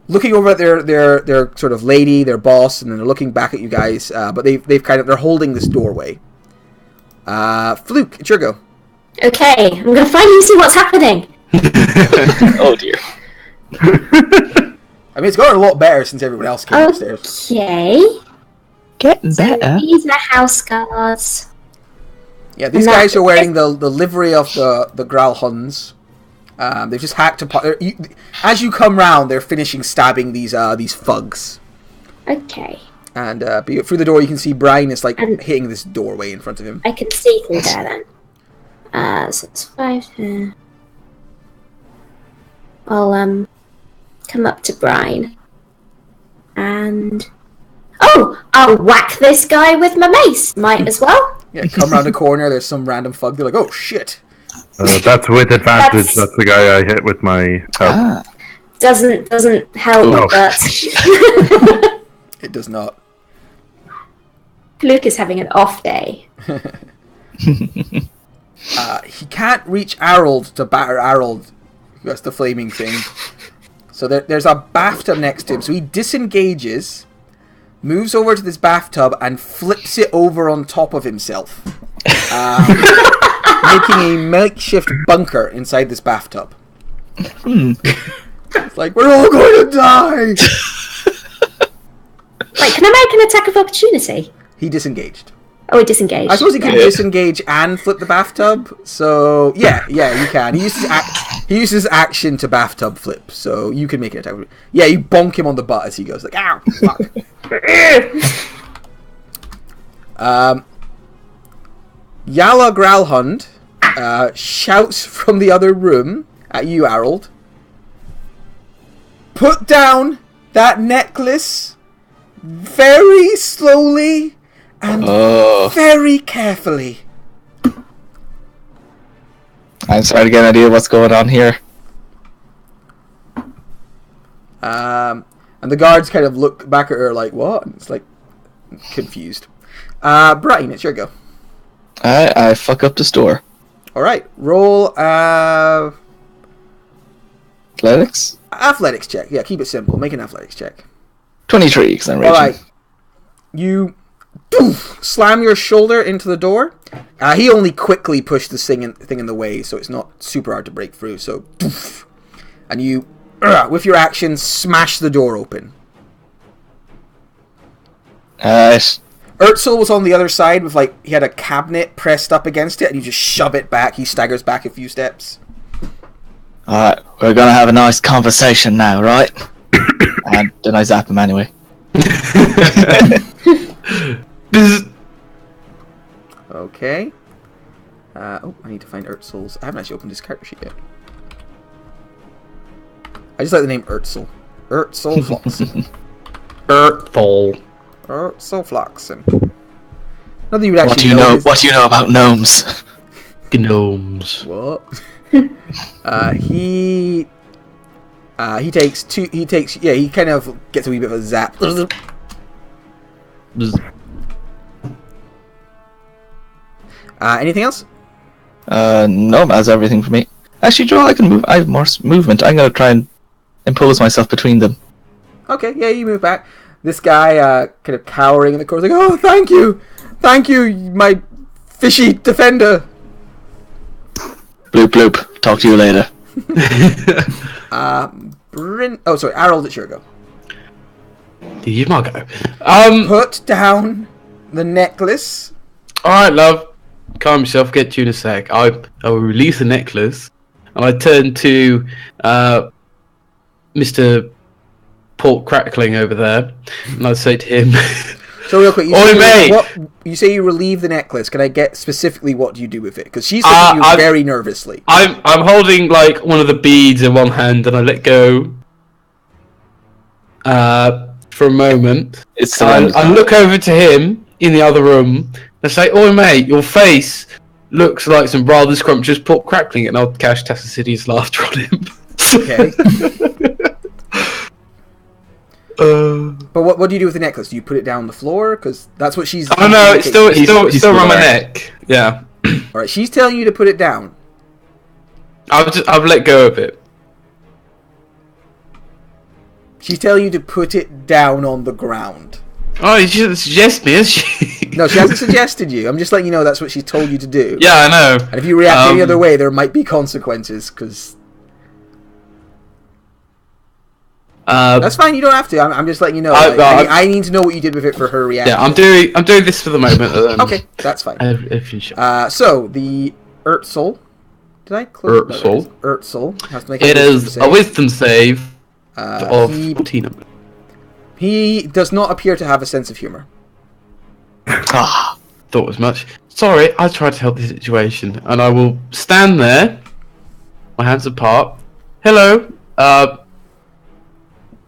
looking over at their sort of lady, their boss, and then they're looking back at you guys. But they're holding this doorway. Fluke, it's your go. Okay, I'm gonna finally see what's happening. Oh dear. I mean, it's gotten a lot better since everyone else came upstairs. Okay. Getting better. These are house guards. Yeah, these guys are wearing the livery of the Growlhuns. They've just hacked apart. As you come round, they're finishing stabbing these thugs. Okay. And through the door, you can see Brian is like hitting this doorway in front of him. I can see through there then. So it's 5 here. I'll come up to Brian. And I'll whack this guy with my mace. Might as well. Yeah, come around the corner. There's some random thug. They're like, "Oh shit!" That's with advantage. That's the guy I hit with my help. Doesn't help, but it does not. Luke is having an off day. He can't reach Harold to batter Harold. That's the flaming thing. So there's a bathtub next to him. So he disengages, moves over to this bathtub, and flips it over on top of himself, making a makeshift bunker inside this bathtub. It's like, we're all going to die! Wait, can I make an attack of opportunity? He disengaged. Oh, he disengaged. I suppose he can disengage and flip the bathtub. So yeah, you can. He uses action to bathtub flip, so you can make an attack. Yeah, you bonk him on the butt as he goes like, ow, fuck. Yala Growlhund shouts from the other room at you, Harold. Put down that necklace very slowly and very carefully. I'm starting to get an idea what's going on here. And the guards kind of look back at her like, what? And it's like, confused. Brian, it's your go. I fuck up the store. Alright, roll Athletics? athletics check. Yeah, keep it simple. Make an athletics check. 23, because I'm raging. Alright. You slam your shoulder into the door. He only quickly pushed the thing in the way, so it's not super hard to break through. So, and you, with your action, smash the door open. Urtzel was on the other side with, like, he had a cabinet pressed up against it, and you just shove it back. He staggers back a few steps. Alright, we're gonna have a nice conversation now, right? And then I zap him anyway. Okay. I need to find Urtzel's. I haven't actually opened his character sheet yet. I just like the name Urtzel. Urtzel Floxen. Urtzel. Urtzel Floxen. Nothing you would actually What do you know about gnomes? Gnomes. What? He takes two. Yeah, he kind of gets a wee bit of a zap. Anything else? No, that's everything for me. Actually, Joel, I can move. I have more movement. I'm gonna try and impose myself between them. Okay, yeah, you move back. This guy, kind of cowering in the corner, like, "Oh, thank you, my fishy defender." Bloop bloop. Talk to you later. Harold, it's your go. You might go. Put down the necklace. Alright, love. Calm yourself, get to you in a sec. I will release the necklace, and I turn to Mr. Pork Crackling over there, and I say to him, So real quick, mate! You say you relieve the necklace. Can I get specifically what do you do with it? Because she's looking at you very nervously. I'm holding like one of the beads in one hand, and I let go for a moment. I look over to him in the other room. I say, "Oi, mate, your face looks like some rather scrumptious pork crackling," and I'll cast Tacitus laughter on him. Okay. But what do you do with the necklace? Do you put it down on the floor? Because that's what she's... Oh no, it's still around my neck. Yeah. Alright, she's telling you to put it down. I've let go of it. She's telling you to put it down on the ground. Oh, you shouldn't suggest me, is she? No, she hasn't suggested you. I'm just letting you know that's what she's told you to do. Yeah, I know. And if you react any other way, there might be consequences, because... That's fine. You don't have to. I'm just letting you know. I need to know what you did with it for her reaction. Yeah, I'm doing this for the moment. Okay, that's fine. If you should. So the Urtsul. Did I close Urtsul? Urtsul has to make It is a wisdom save of he 14. He does not appear to have a sense of humor. Thought as much. Sorry, I tried to help the situation, and I will stand there, my hands apart. Hello,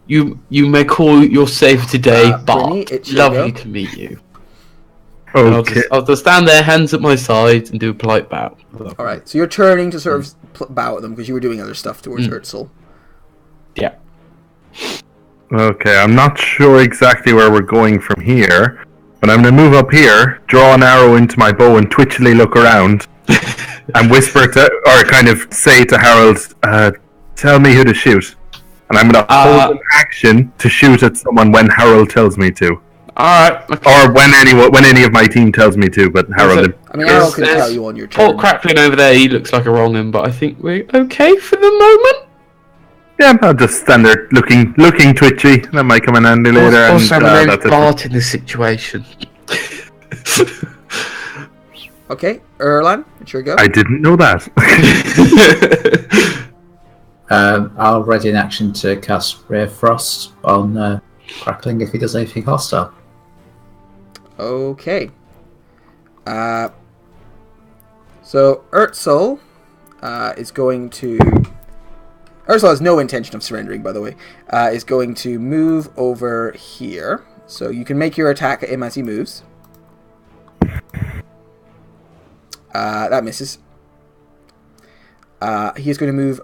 you may call your save today, Bruni, Bart. it's your Lovely go. to meet you. And Okay. I'll just stand there, hands at my sides, and do a polite bow. All right, so you're turning to sort of bow at them because you were doing other stuff towards Urtsul. Yeah. Okay, I'm not sure exactly where we're going from here, but I'm going to move up here, draw an arrow into my bow, and twitchily look around, and whisper to, or kind of say to Harold, tell me who to shoot. And I'm going to hold an action to shoot at someone when Harold tells me to. Alright. Or when any of my team tells me to, but Harold... I mean, Harold can tell you on your turn. Port crackling over there, he looks like a wrong one, but I think we're okay for the moment. Yeah, I'll just stand there looking twitchy. That might come in handy later. Also, and, I'm that's it. Bart in this situation. Okay, Erlan, it's your go. I didn't know that. I'll ready an action to cast Ray of Frost on Crackling if he does anything hostile. Okay. So Urtsul is going to... Urtsul has no intention of surrendering, by the way. Is going to move over here. So you can make your attack at him as he moves. That misses. He is going to move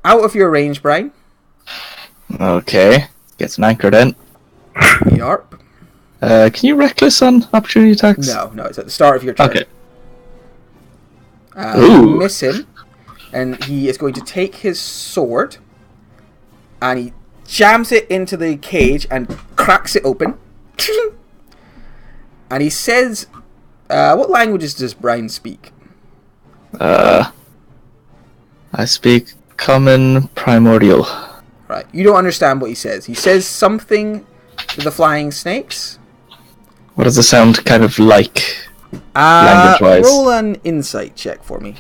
out of your range, Brian. Okay. Gets an anchor then. Yarp. Can you reckless on opportunity attacks? No, it's at the start of your turn. Okay. You miss him, and he is going to take his sword, and he jams it into the cage and cracks it open. And he says, what languages does Brian speak? I speak Common Primordial. Right, you don't understand what he says. He says something to the flying snakes. What does it sound kind of like? Language-wise. Roll an insight check for me.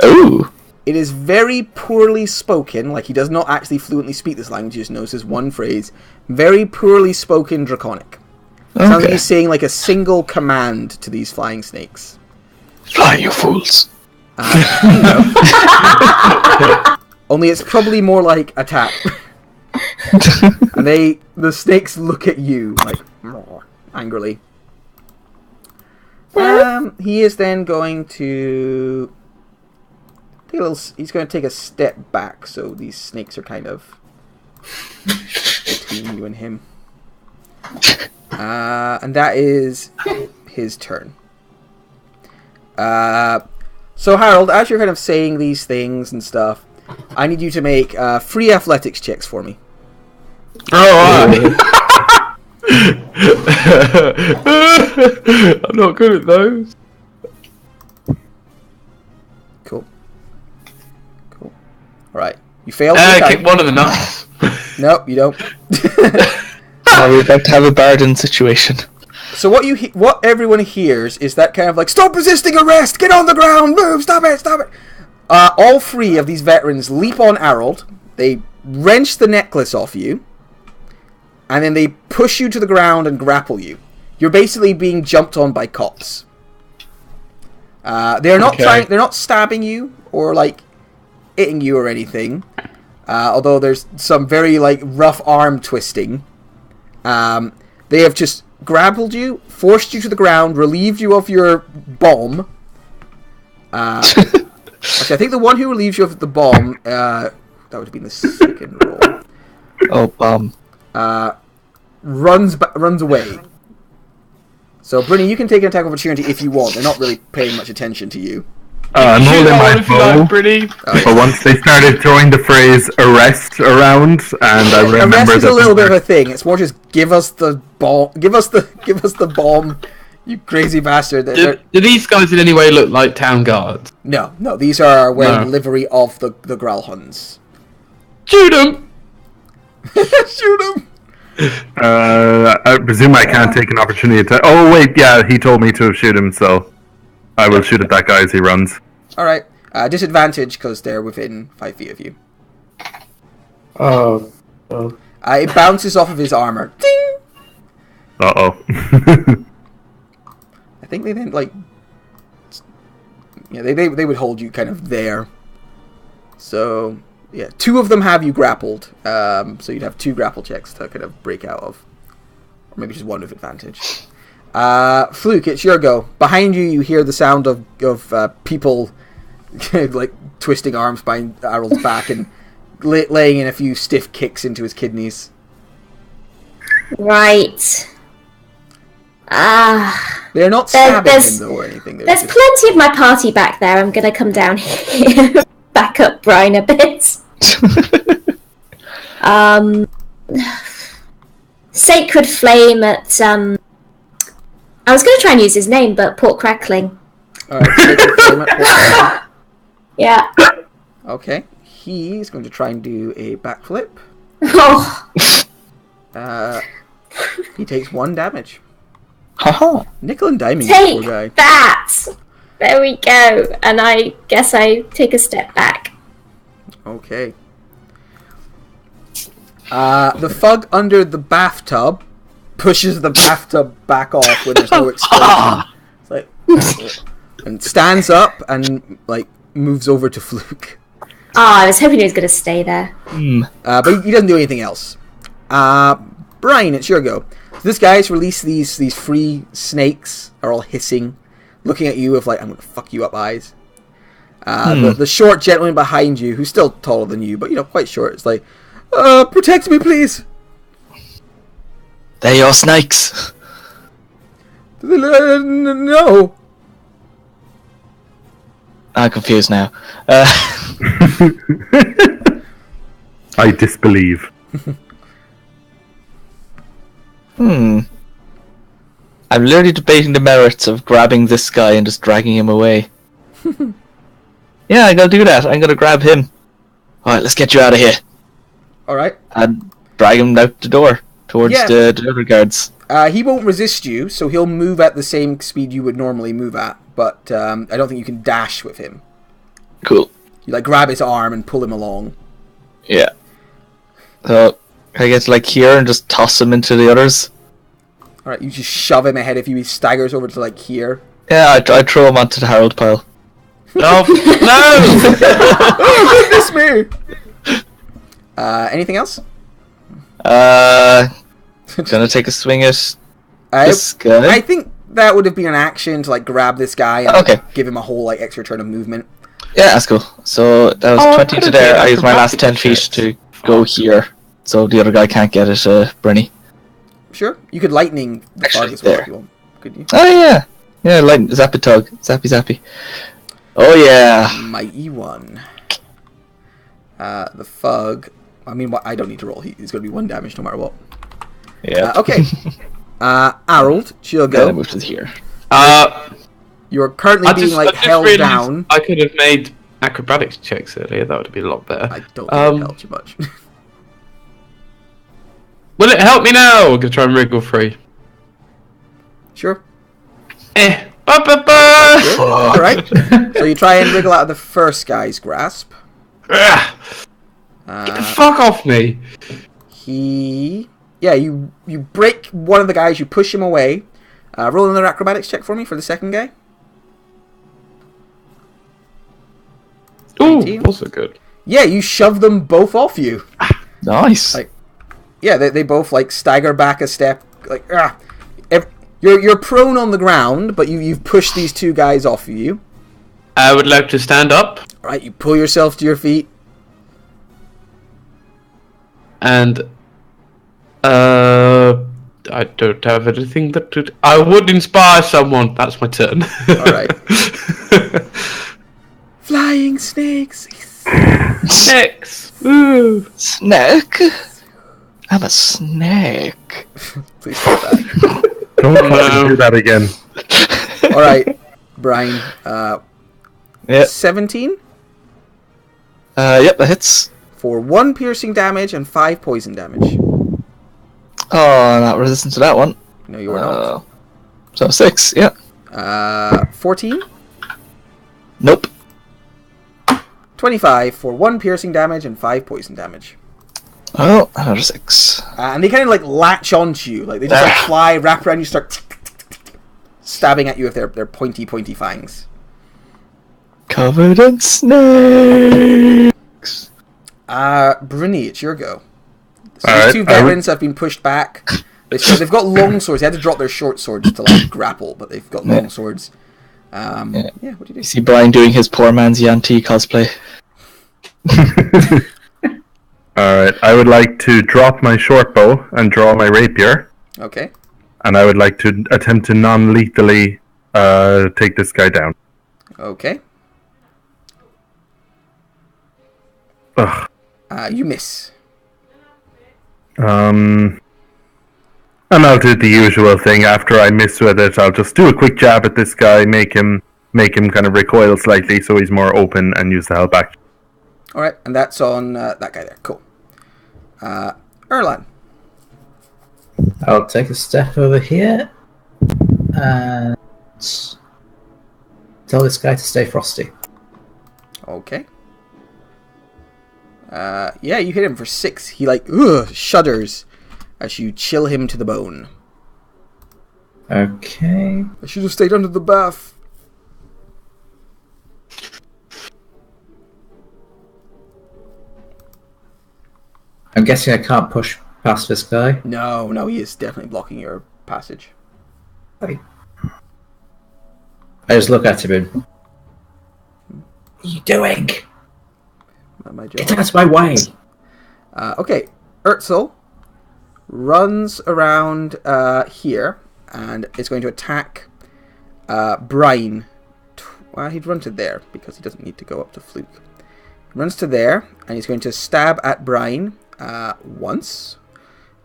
Ooh! It is very poorly spoken, like he does not actually fluently speak this language, he just knows this one phrase. Very poorly spoken Draconic. Sounds like he's saying like a single command to these flying snakes. Fly, you fools! Only it's probably more like attack. And the snakes look at you like angrily. He is then going to he's going to take a step back, so these snakes are kind of between you and him. And that is his turn. So Harold, as you're kind of saying these things and stuff, I need you to make 3 athletics checks for me. I'm not good at those. Cool. Alright. You failed. Kick one of the nuts. Nope, you don't. We're about to have a Barden situation. So what everyone hears is that kind of like, stop resisting arrest, get on the ground, move, stop it. All 3 of these veterans leap on Harold, they wrench the necklace off you, and then they push you to the ground and grapple you. You're basically being jumped on by cops. They're not stabbing you or like hitting you or anything. Although there's some very like rough arm twisting. They have just grappled you, forced you to the ground, relieved you of your bomb. Actually, I think the one who relieves you of the bomb, that would have been the second roll. Oh, bomb. Runs away. So, Bruni, you can take an attack of opportunity if you want. They're not really paying much attention to you. I'm holding my bow. Pretty. But once they started throwing the phrase "arrest" around, and I remember arrest is that a little bit of a thing. It's more just give us the bomb. Give us the bomb. You crazy bastard. Do these guys in any way look like town guards? No, these are wearing the livery of the Growlhuns. Shoot them! Shoot them! I presume I can't take an opportunity to... Oh, wait, yeah, he told me to shoot him, so I will shoot at that guy as he runs. Alright. Disadvantage, because they're within 5 feet of you. Oh. It bounces off of his armor. Ding! Uh-oh. I think they then, like... Yeah, they would hold you kind of there. So... Yeah, 2 of them have you grappled, so you'd have 2 grapple checks to kind of break out of. Or maybe just 1 with advantage. Fluke, it's your go. Behind you, you hear the sound of people like twisting arms behind Harold's back and laying in a few stiff kicks into his kidneys. Right. They're not stabbing him, though, or anything. There's plenty of my party back there. I'm going to come down here. Back up Brian a bit. Sacred Flame at I was going to try and use his name, but Port Crackling. Alright, Sacred Flame at Port Crackling. Yeah. Okay, he's going to try and do a backflip. Oh. He takes 1 damage. Haha. Nickel and diming this poor guy. Take that! There we go. And I guess I take a step back. Okay. The fug under the bathtub pushes the bathtub back off when there's no explosion. It's like, and stands up and like moves over to Fluke. I was hoping he was going to stay there. But he doesn't do anything else. Brian, it's your go. So this guy's released these free snakes, are all hissing, looking at you with like, I'm going to fuck you up eyes. The short gentleman behind you, who's still taller than you, but quite short, is like, protect me, please. They're your snakes. No. I'm confused now. I disbelieve. I'm literally debating the merits of grabbing this guy and just dragging him away. Yeah, I'm gonna do that. I'm gonna grab him. Alright, let's get you out of here. Alright. And drag him out the door towards the other guards. He won't resist you, so he'll move at the same speed you would normally move at, but I don't think you can dash with him. Cool. You grab his arm and pull him along. Yeah. So, I get here and just toss him into the others. Alright, you just shove him ahead of you. He staggers over to here. Yeah, I throw him onto the Harold pile. No! Oh, goodness me! Anything else? Gonna take a swing at this guy. I think that would have been an action to grab this guy and give him a whole extra turn of movement. Yeah, that's cool. So that was 20 to there. I used my last 10 feet to go here, so the other guy can't get it, Brynny. Sure, you could lightning the fog as well if you want. Could you? Oh yeah, lightning, zappy tug, zappy. Oh yeah, mighty one. The fug. I mean, I don't need to roll. He's going to be 1 damage no matter what. Yeah. Okay. Harold, she'll go. Move to here. You're currently being held down. I could have made acrobatics checks earlier. That would have been a lot better. I don't think it helped you much. Will it help me now? I'm gonna try and wriggle free. Sure. Sure. All right. So you try and wriggle out of the first guy's grasp. Get the fuck off me! You break one of the guys. You push him away. Roll another acrobatics check for me for the second guy. Ooh, also good. Yeah, you shove them both off you. Nice. They both stagger back a step. You're prone on the ground, but you've pushed these 2 guys off of you. I would like to stand up. All right, you pull yourself to your feet. And I don't have anything that I would inspire someone. That's my turn. All right. Flying snakes. Snakes. Ooh. Snake. I'm a snake. Please stop that. Don't fucking do that again. All right, Brian. Yep. 17 Yep, that hits. for 1 piercing damage and 5 poison damage. Oh, not resistant to that one. No, you are not. So 6, yeah. 14, Nope. 25 for 1 piercing damage and 5 poison damage. Oh, another 6. And they kind of like latch onto you, like they just like fly, wrap around you, start stabbing at you with their pointy fangs. Covered in snakes. Bruni, it's your go. So All these right, two veterans have been pushed back. They've got long swords. They had to drop their short swords to like grapple, but they've got long swords. What do you do? You see Brian doing his poor man's Yanti cosplay. Alright, I would like to drop my short bow and draw my rapier. Okay. And I would like to attempt to non-lethally take this guy down. Okay. Ugh. You miss. And I'll do the usual thing. After I miss with it, I'll just do a quick jab at this guy, make him kind of recoil slightly so he's more open, and use the held back. Alright, and that's on that guy there. Cool. Erlan. I'll take a step over here and tell this guy to stay frosty. Okay. Yeah, you hit him for 6. He like shudders as you chill him to the bone. Okay. I should have stayed under the bath. I'm guessing I can't push past this guy. No, he is definitely blocking your passage. I just look at him and... What are you doing? Not my job. Get out of my way! Okay, Urtzel runs around here and is going to attack Brian. Well, he'd run to there because he doesn't need to go up to Fluke. He runs to there and he's going to stab at Brian once.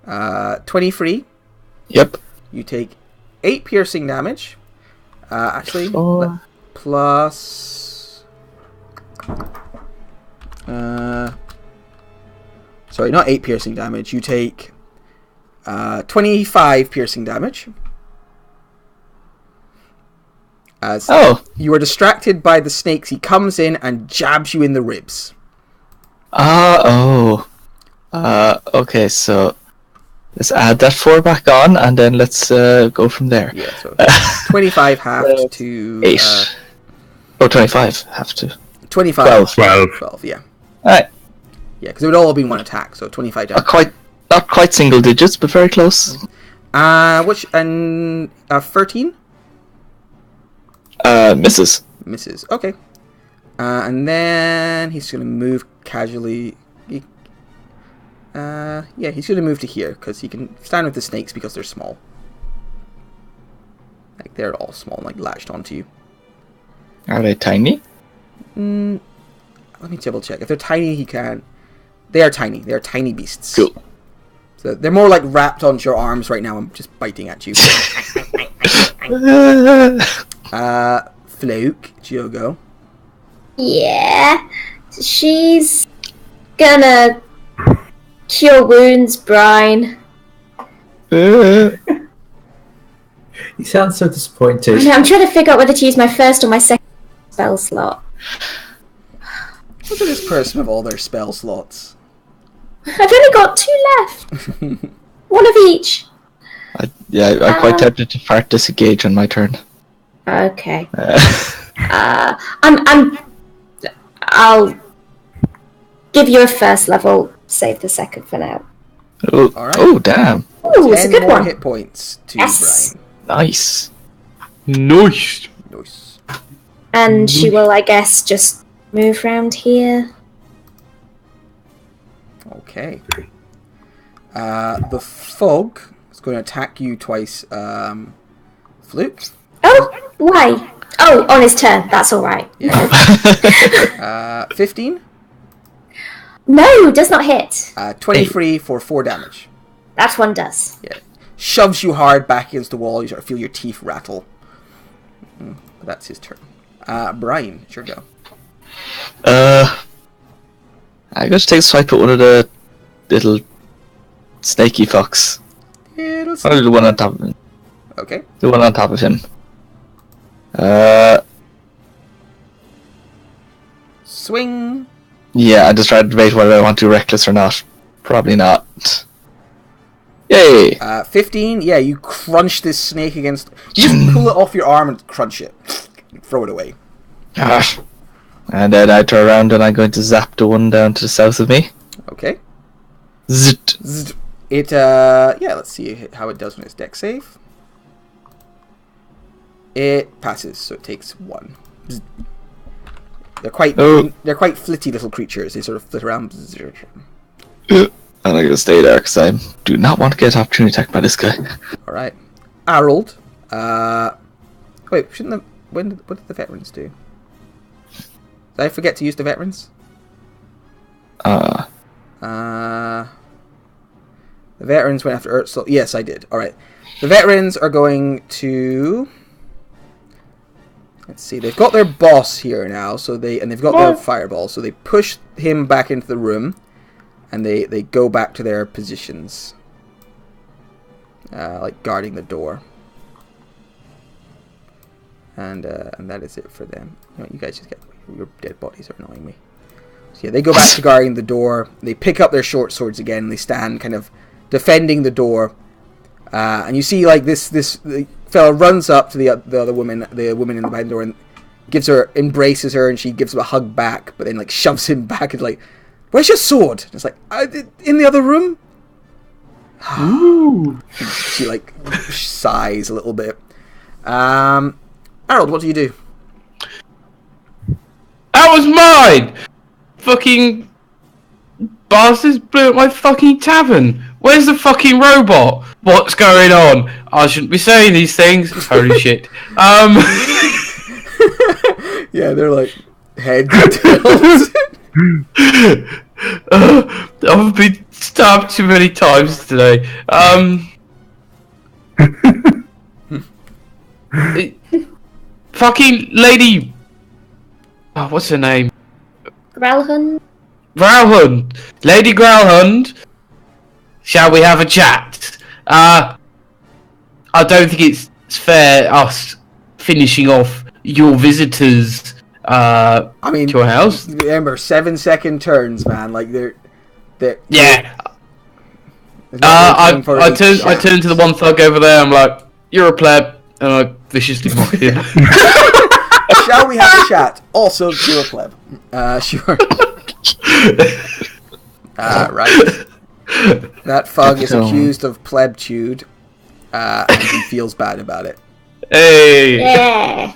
23. Yep. You take 8 piercing damage. Actually, plus... sorry, not 8 piercing damage. You take 25 piercing damage. As you are distracted by the snakes, he comes in and jabs you in the ribs. Okay, so let's add that 4 back on, and then let's go from there. Yeah, so 25 half to... 8. 25 have to. 25. 12. Yeah. Alright. Yeah, because it would all be one attack, so 25 damage. Not quite single digits, but very close. 13? Misses. Misses. Okay. And then he's going to move casually. Yeah, he's going to move to here because he can stand with the snakes because they're small. Like, they're all small, like latched onto you. Are they tiny? Let me double check. If they're tiny, he can. They are tiny. They are tiny beasts. Cool. So they're more like wrapped onto your arms right now and just biting at you. Fluke, Giogo. Yeah. She's gonna cure wounds, Brian. You sound so disappointed. I'm trying to figure out whether to use my first or my second spell slot. Look at this person with all their spell slots. I've only got 2 left. One of each. I'm quite tempted to fart disengage on my turn. Okay. I'll give you a first level. Save the second for now. Oh, All right. Oh, damn. Ooh, it's a 10 good more one. hit points to Yes. Brian. Nice. Nice. Nice. And she will, I guess, just move round here. Okay. The fog is going to attack you twice. Fluke. Oh, why? Oh, on his turn. That's all right. Yeah. 15. No, does not hit. 23 for 4 damage. That one does. Yeah. shoves you hard back against the wall. You sort of feel your teeth rattle. But that's his turn. Brian, it's your go. I'm going to take a swipe at one of the little snaky fucks. Or the one on top of him. Okay. The one on top of him. Swing. Yeah, I just tried to debate whether I want to do reckless or not. Probably not. Yay! 15. Yeah, you crunch this snake against. You just pull it off your arm and crunch it. Throw it away. And then I turn around and I'm going to zap the one down to the south of me. Okay. Zit. It, yeah, let's see how it does when it's deck save. It passes, so it takes 1. They're quite flitty little creatures. They sort of flit around. And I'm going to stay there because I do not want to get opportunity attacked by this guy. Alright. Harold. Wait, shouldn't what did the veterans do? Did I forget to use the veterans? The veterans went after Urtzel. Yes, I did. Alright. The veterans are going to... Let's see. They've got their boss here now, and they've got their fireball, so they push him back into the room, and they go back to their positions. Like guarding the door. And that is it for them. You guys just get... Your dead bodies are annoying me. So yeah, they go back to guarding the door. They pick up their short swords again, and they stand kind of defending the door. And you see, like, the fella runs up to the other woman, the woman in the behind the door, and embraces her, and she gives him a hug back, but then, like, shoves him back and, like, where's your sword? And it's like, in the other room? Ooh. She, like, sighs a little bit. Harold, what do you do? That was mine! Fucking bastards blew up my fucking tavern. Where's the fucking robot? What's going on? I shouldn't be saying these things. Holy shit. Yeah, they're like head tails. I've been stabbed too many times today. Fucking lady. Oh, what's her name? Growlhund? Growlhund. Lady Growlhund. Shall we have a chat? I don't think it's fair us finishing off your visitors to your house. Remember, 7-second turns, man. Like they're yeah. I turn to the one thug over there. I'm like, "You're a pleb," and I viciously mock him. Shall we have a chat? Also, you're a pleb. Sure. Right. That thug is accused of plebtude, and he feels bad about it. Hey. Yeah.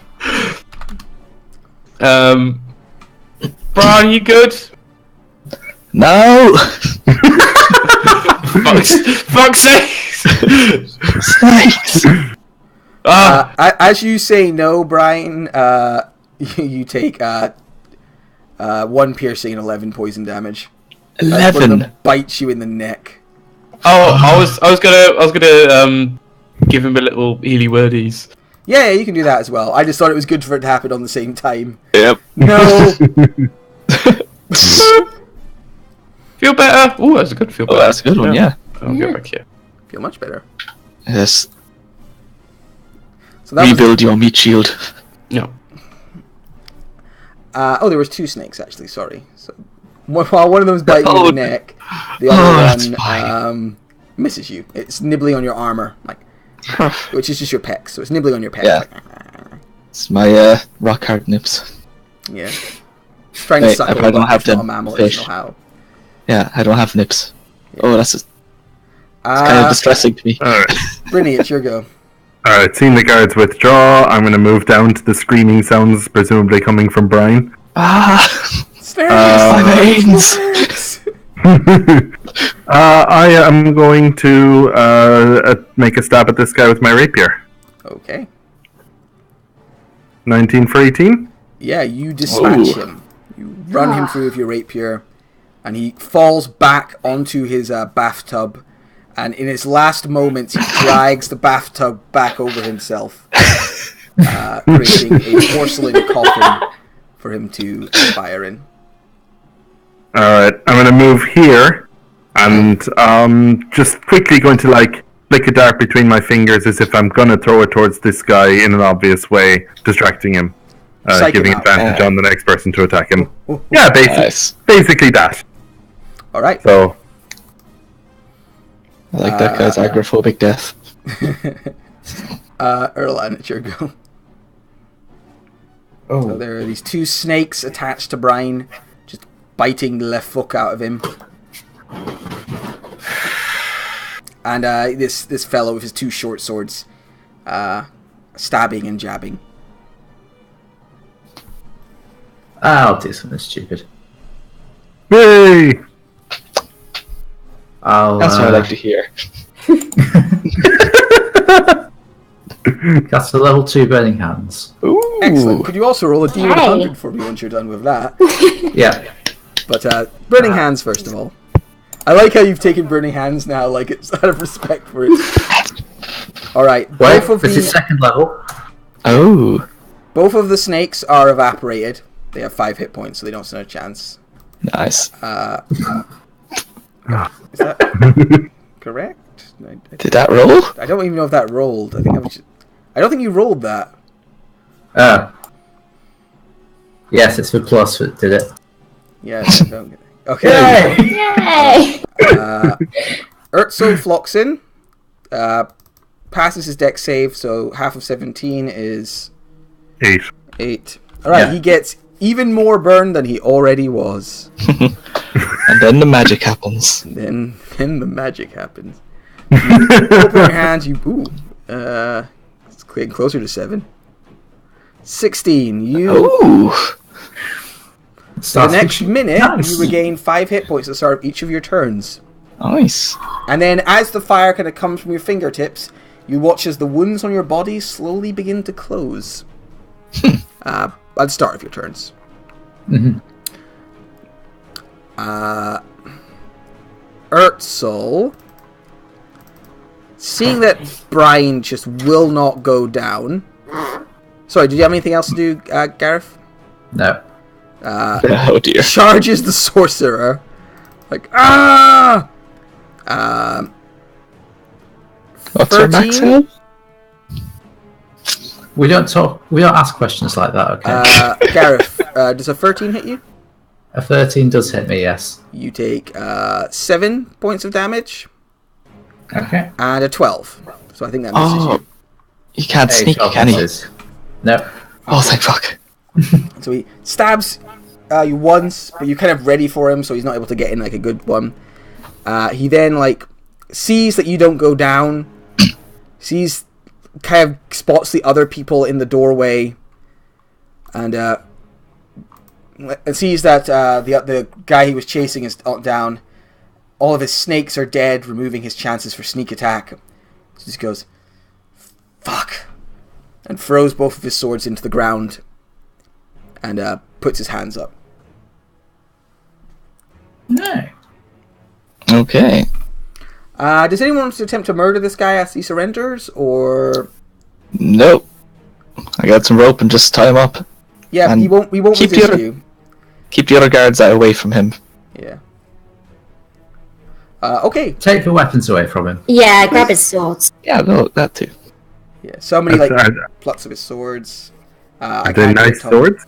Brian, you good? No! Fuck's sake! Snakes! As you say no, Brian, you take 1 piercing and 11 poison damage. 11? Bites you in the neck. Oh, I was gonna give him a little healy wordies. Yeah, you can do that as well. I just thought it was good for it to happen on the same time. Yep. No. Feel better? Oh, that's a good feel better. Oh, that's a good one, yeah. I'll go back here. Feel much better. Yes. So that rebuild your meat shield. No. There was 2 snakes actually. Sorry. So while one of them's biting you in the neck, the other one misses you. It's nibbling on your armor, like, which is just your pecs. So it's nibbling on your pecs. Yeah. Like, It's my rock hard nips. yeah. It's trying to suck I don't have them. a mammal. Fish. I don't know how. Yeah, I don't have nips. Yeah. Oh, it's kind of distressing to me. Alright. Brynny, it's your go. Alright, seeing the guards withdraw, I'm going to move down to the screaming sounds, presumably coming from Brian. Stairs! My veins! Stairs! I am going to make a stab at this guy with my rapier. Okay. 19 for 18? Yeah, you dispatch him. You run him through with your rapier, and he falls back onto his bathtub, And in his last moments, he drags the bathtub back over himself, creating a porcelain coffin for him to expire in. Alright, I'm going to move here, and just quickly going to, like, flick a dart between my fingers as if I'm going to throw it towards this guy in an obvious way, distracting him, giving advantage on the next person to attack him. Yeah, basically that. Alright. So, I like that guy's agoraphobic death. Erlan, it's your go. Oh. So there are these two snakes attached to Brian, just biting the left fuck out of him. And this fellow with his two short swords, stabbing and jabbing. I'll do something stupid. yay! That's what I like to hear. Cast a level 2 Burning Hands. Ooh. Excellent. Could you also roll a D100 for me once you're done with that? Yeah. But Burning Hands first of all. I like how you've taken Burning Hands now, like it's out of respect for it. Alright, Well, this is second level. Oh. both of the snakes are evaporated. They have 5 hit points, so they don't stand a chance. Nice. Is that correct? Did that roll? I don't even know if that rolled. I don't think you rolled that. Yes, it's for plus, but did it? Yes. I don't get it. Okay. Yay! Urtso Floxin passes his dex save, so half of 17 is 8. Alright, Yeah. he gets even more burned than he already was. And then the magic happens. And then the magic happens. You open your hands, it's getting closer to 7. 16. Ooh. For the next minute, Nice. you regain 5 hit points at the start of each of your turns. Nice. And then as the fire kind of comes from your fingertips, you watch as the wounds on your body slowly begin to close. At the start of your turns. Mm-hmm. Urtsul, seeing that Brian just will not go down. Sorry, did you have anything else to do, Gareth? No. Oh dear. Charges the sorcerer. Like, ah! What's your max 13? health? We don't ask questions like that, okay? Gareth, does a 13 hit you? A 13 does hit me, yes. You take 7 points of damage Okay. and a 12. So I think that misses Oh. you. You can't Hey, sneak, 12 can he? misses. No. Oh, thank fuck. So he stabs you once, but you're kind of ready for him, so he's not able to get in like a good one. He then sees that you don't go down, spots the other people in the doorway, and sees that the guy he was chasing is down. All of his snakes are dead, removing his chances for sneak attack. So he just goes, "Fuck," and throws both of his swords into the ground, and puts his hands up. No. Okay. Does anyone want to attempt to murder this guy as he surrenders, or? Nope. I got some rope and just tie him up. Yeah, And we won't keep the resist other- you. Keep the other guards away from him. Yeah. Okay. Take the weapons away from him. Yeah, grab his swords. Yeah, no, that too. Yeah. Somebody Are plucks up his swords. they nice swords?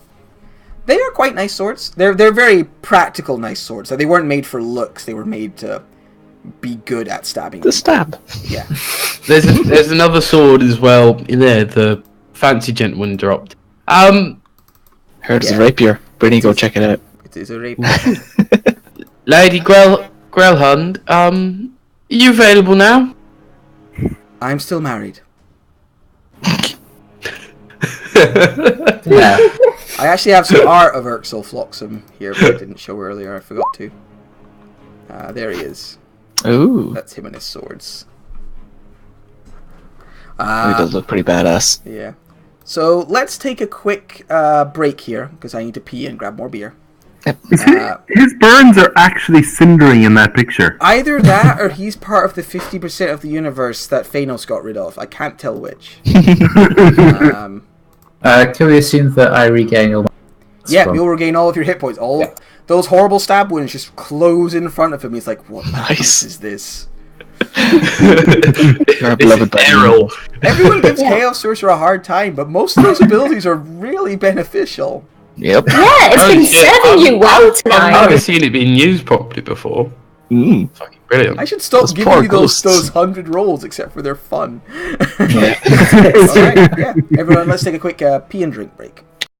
They are quite nice swords. They're very practical, nice swords. So they weren't made for looks. They were made to be good at stabbing. The stab. Yeah. There's another sword as well in there. The fancy gentleman dropped. Heard it's a rapier. Brittany, go check it out. It is a rape. Lady Grelhund, are you available now? I'm still married. Yeah. I actually have some art of Urxel Floxum here, but I didn't show earlier. I forgot to. There he is. Ooh. That's him and his swords. He does look pretty badass. Yeah. So let's take a quick break here because I need to pee and grab more beer. His burns are actually cindering in that picture. Either that, or he's part of the 50% of the universe that Phanos got rid of. I can't tell which. Can we assume that I regain all my... Yeah, you'll regain all of your hit points. Those horrible stab wounds just close in front of him. He's like, what Nice. is this? You're a beloved Errol. Everyone gives Chaos Sorcerer a hard time, but most of those abilities are really beneficial. Yep. Yeah, it's been serving you well I've tonight. never seen it being used properly before. Mm. Fucking brilliant. I should stop Those giving poor you those ghosts. 100 rolls, except for they're fun. Yeah. Alright, yeah. Everyone, let's take a quick pee and drink break.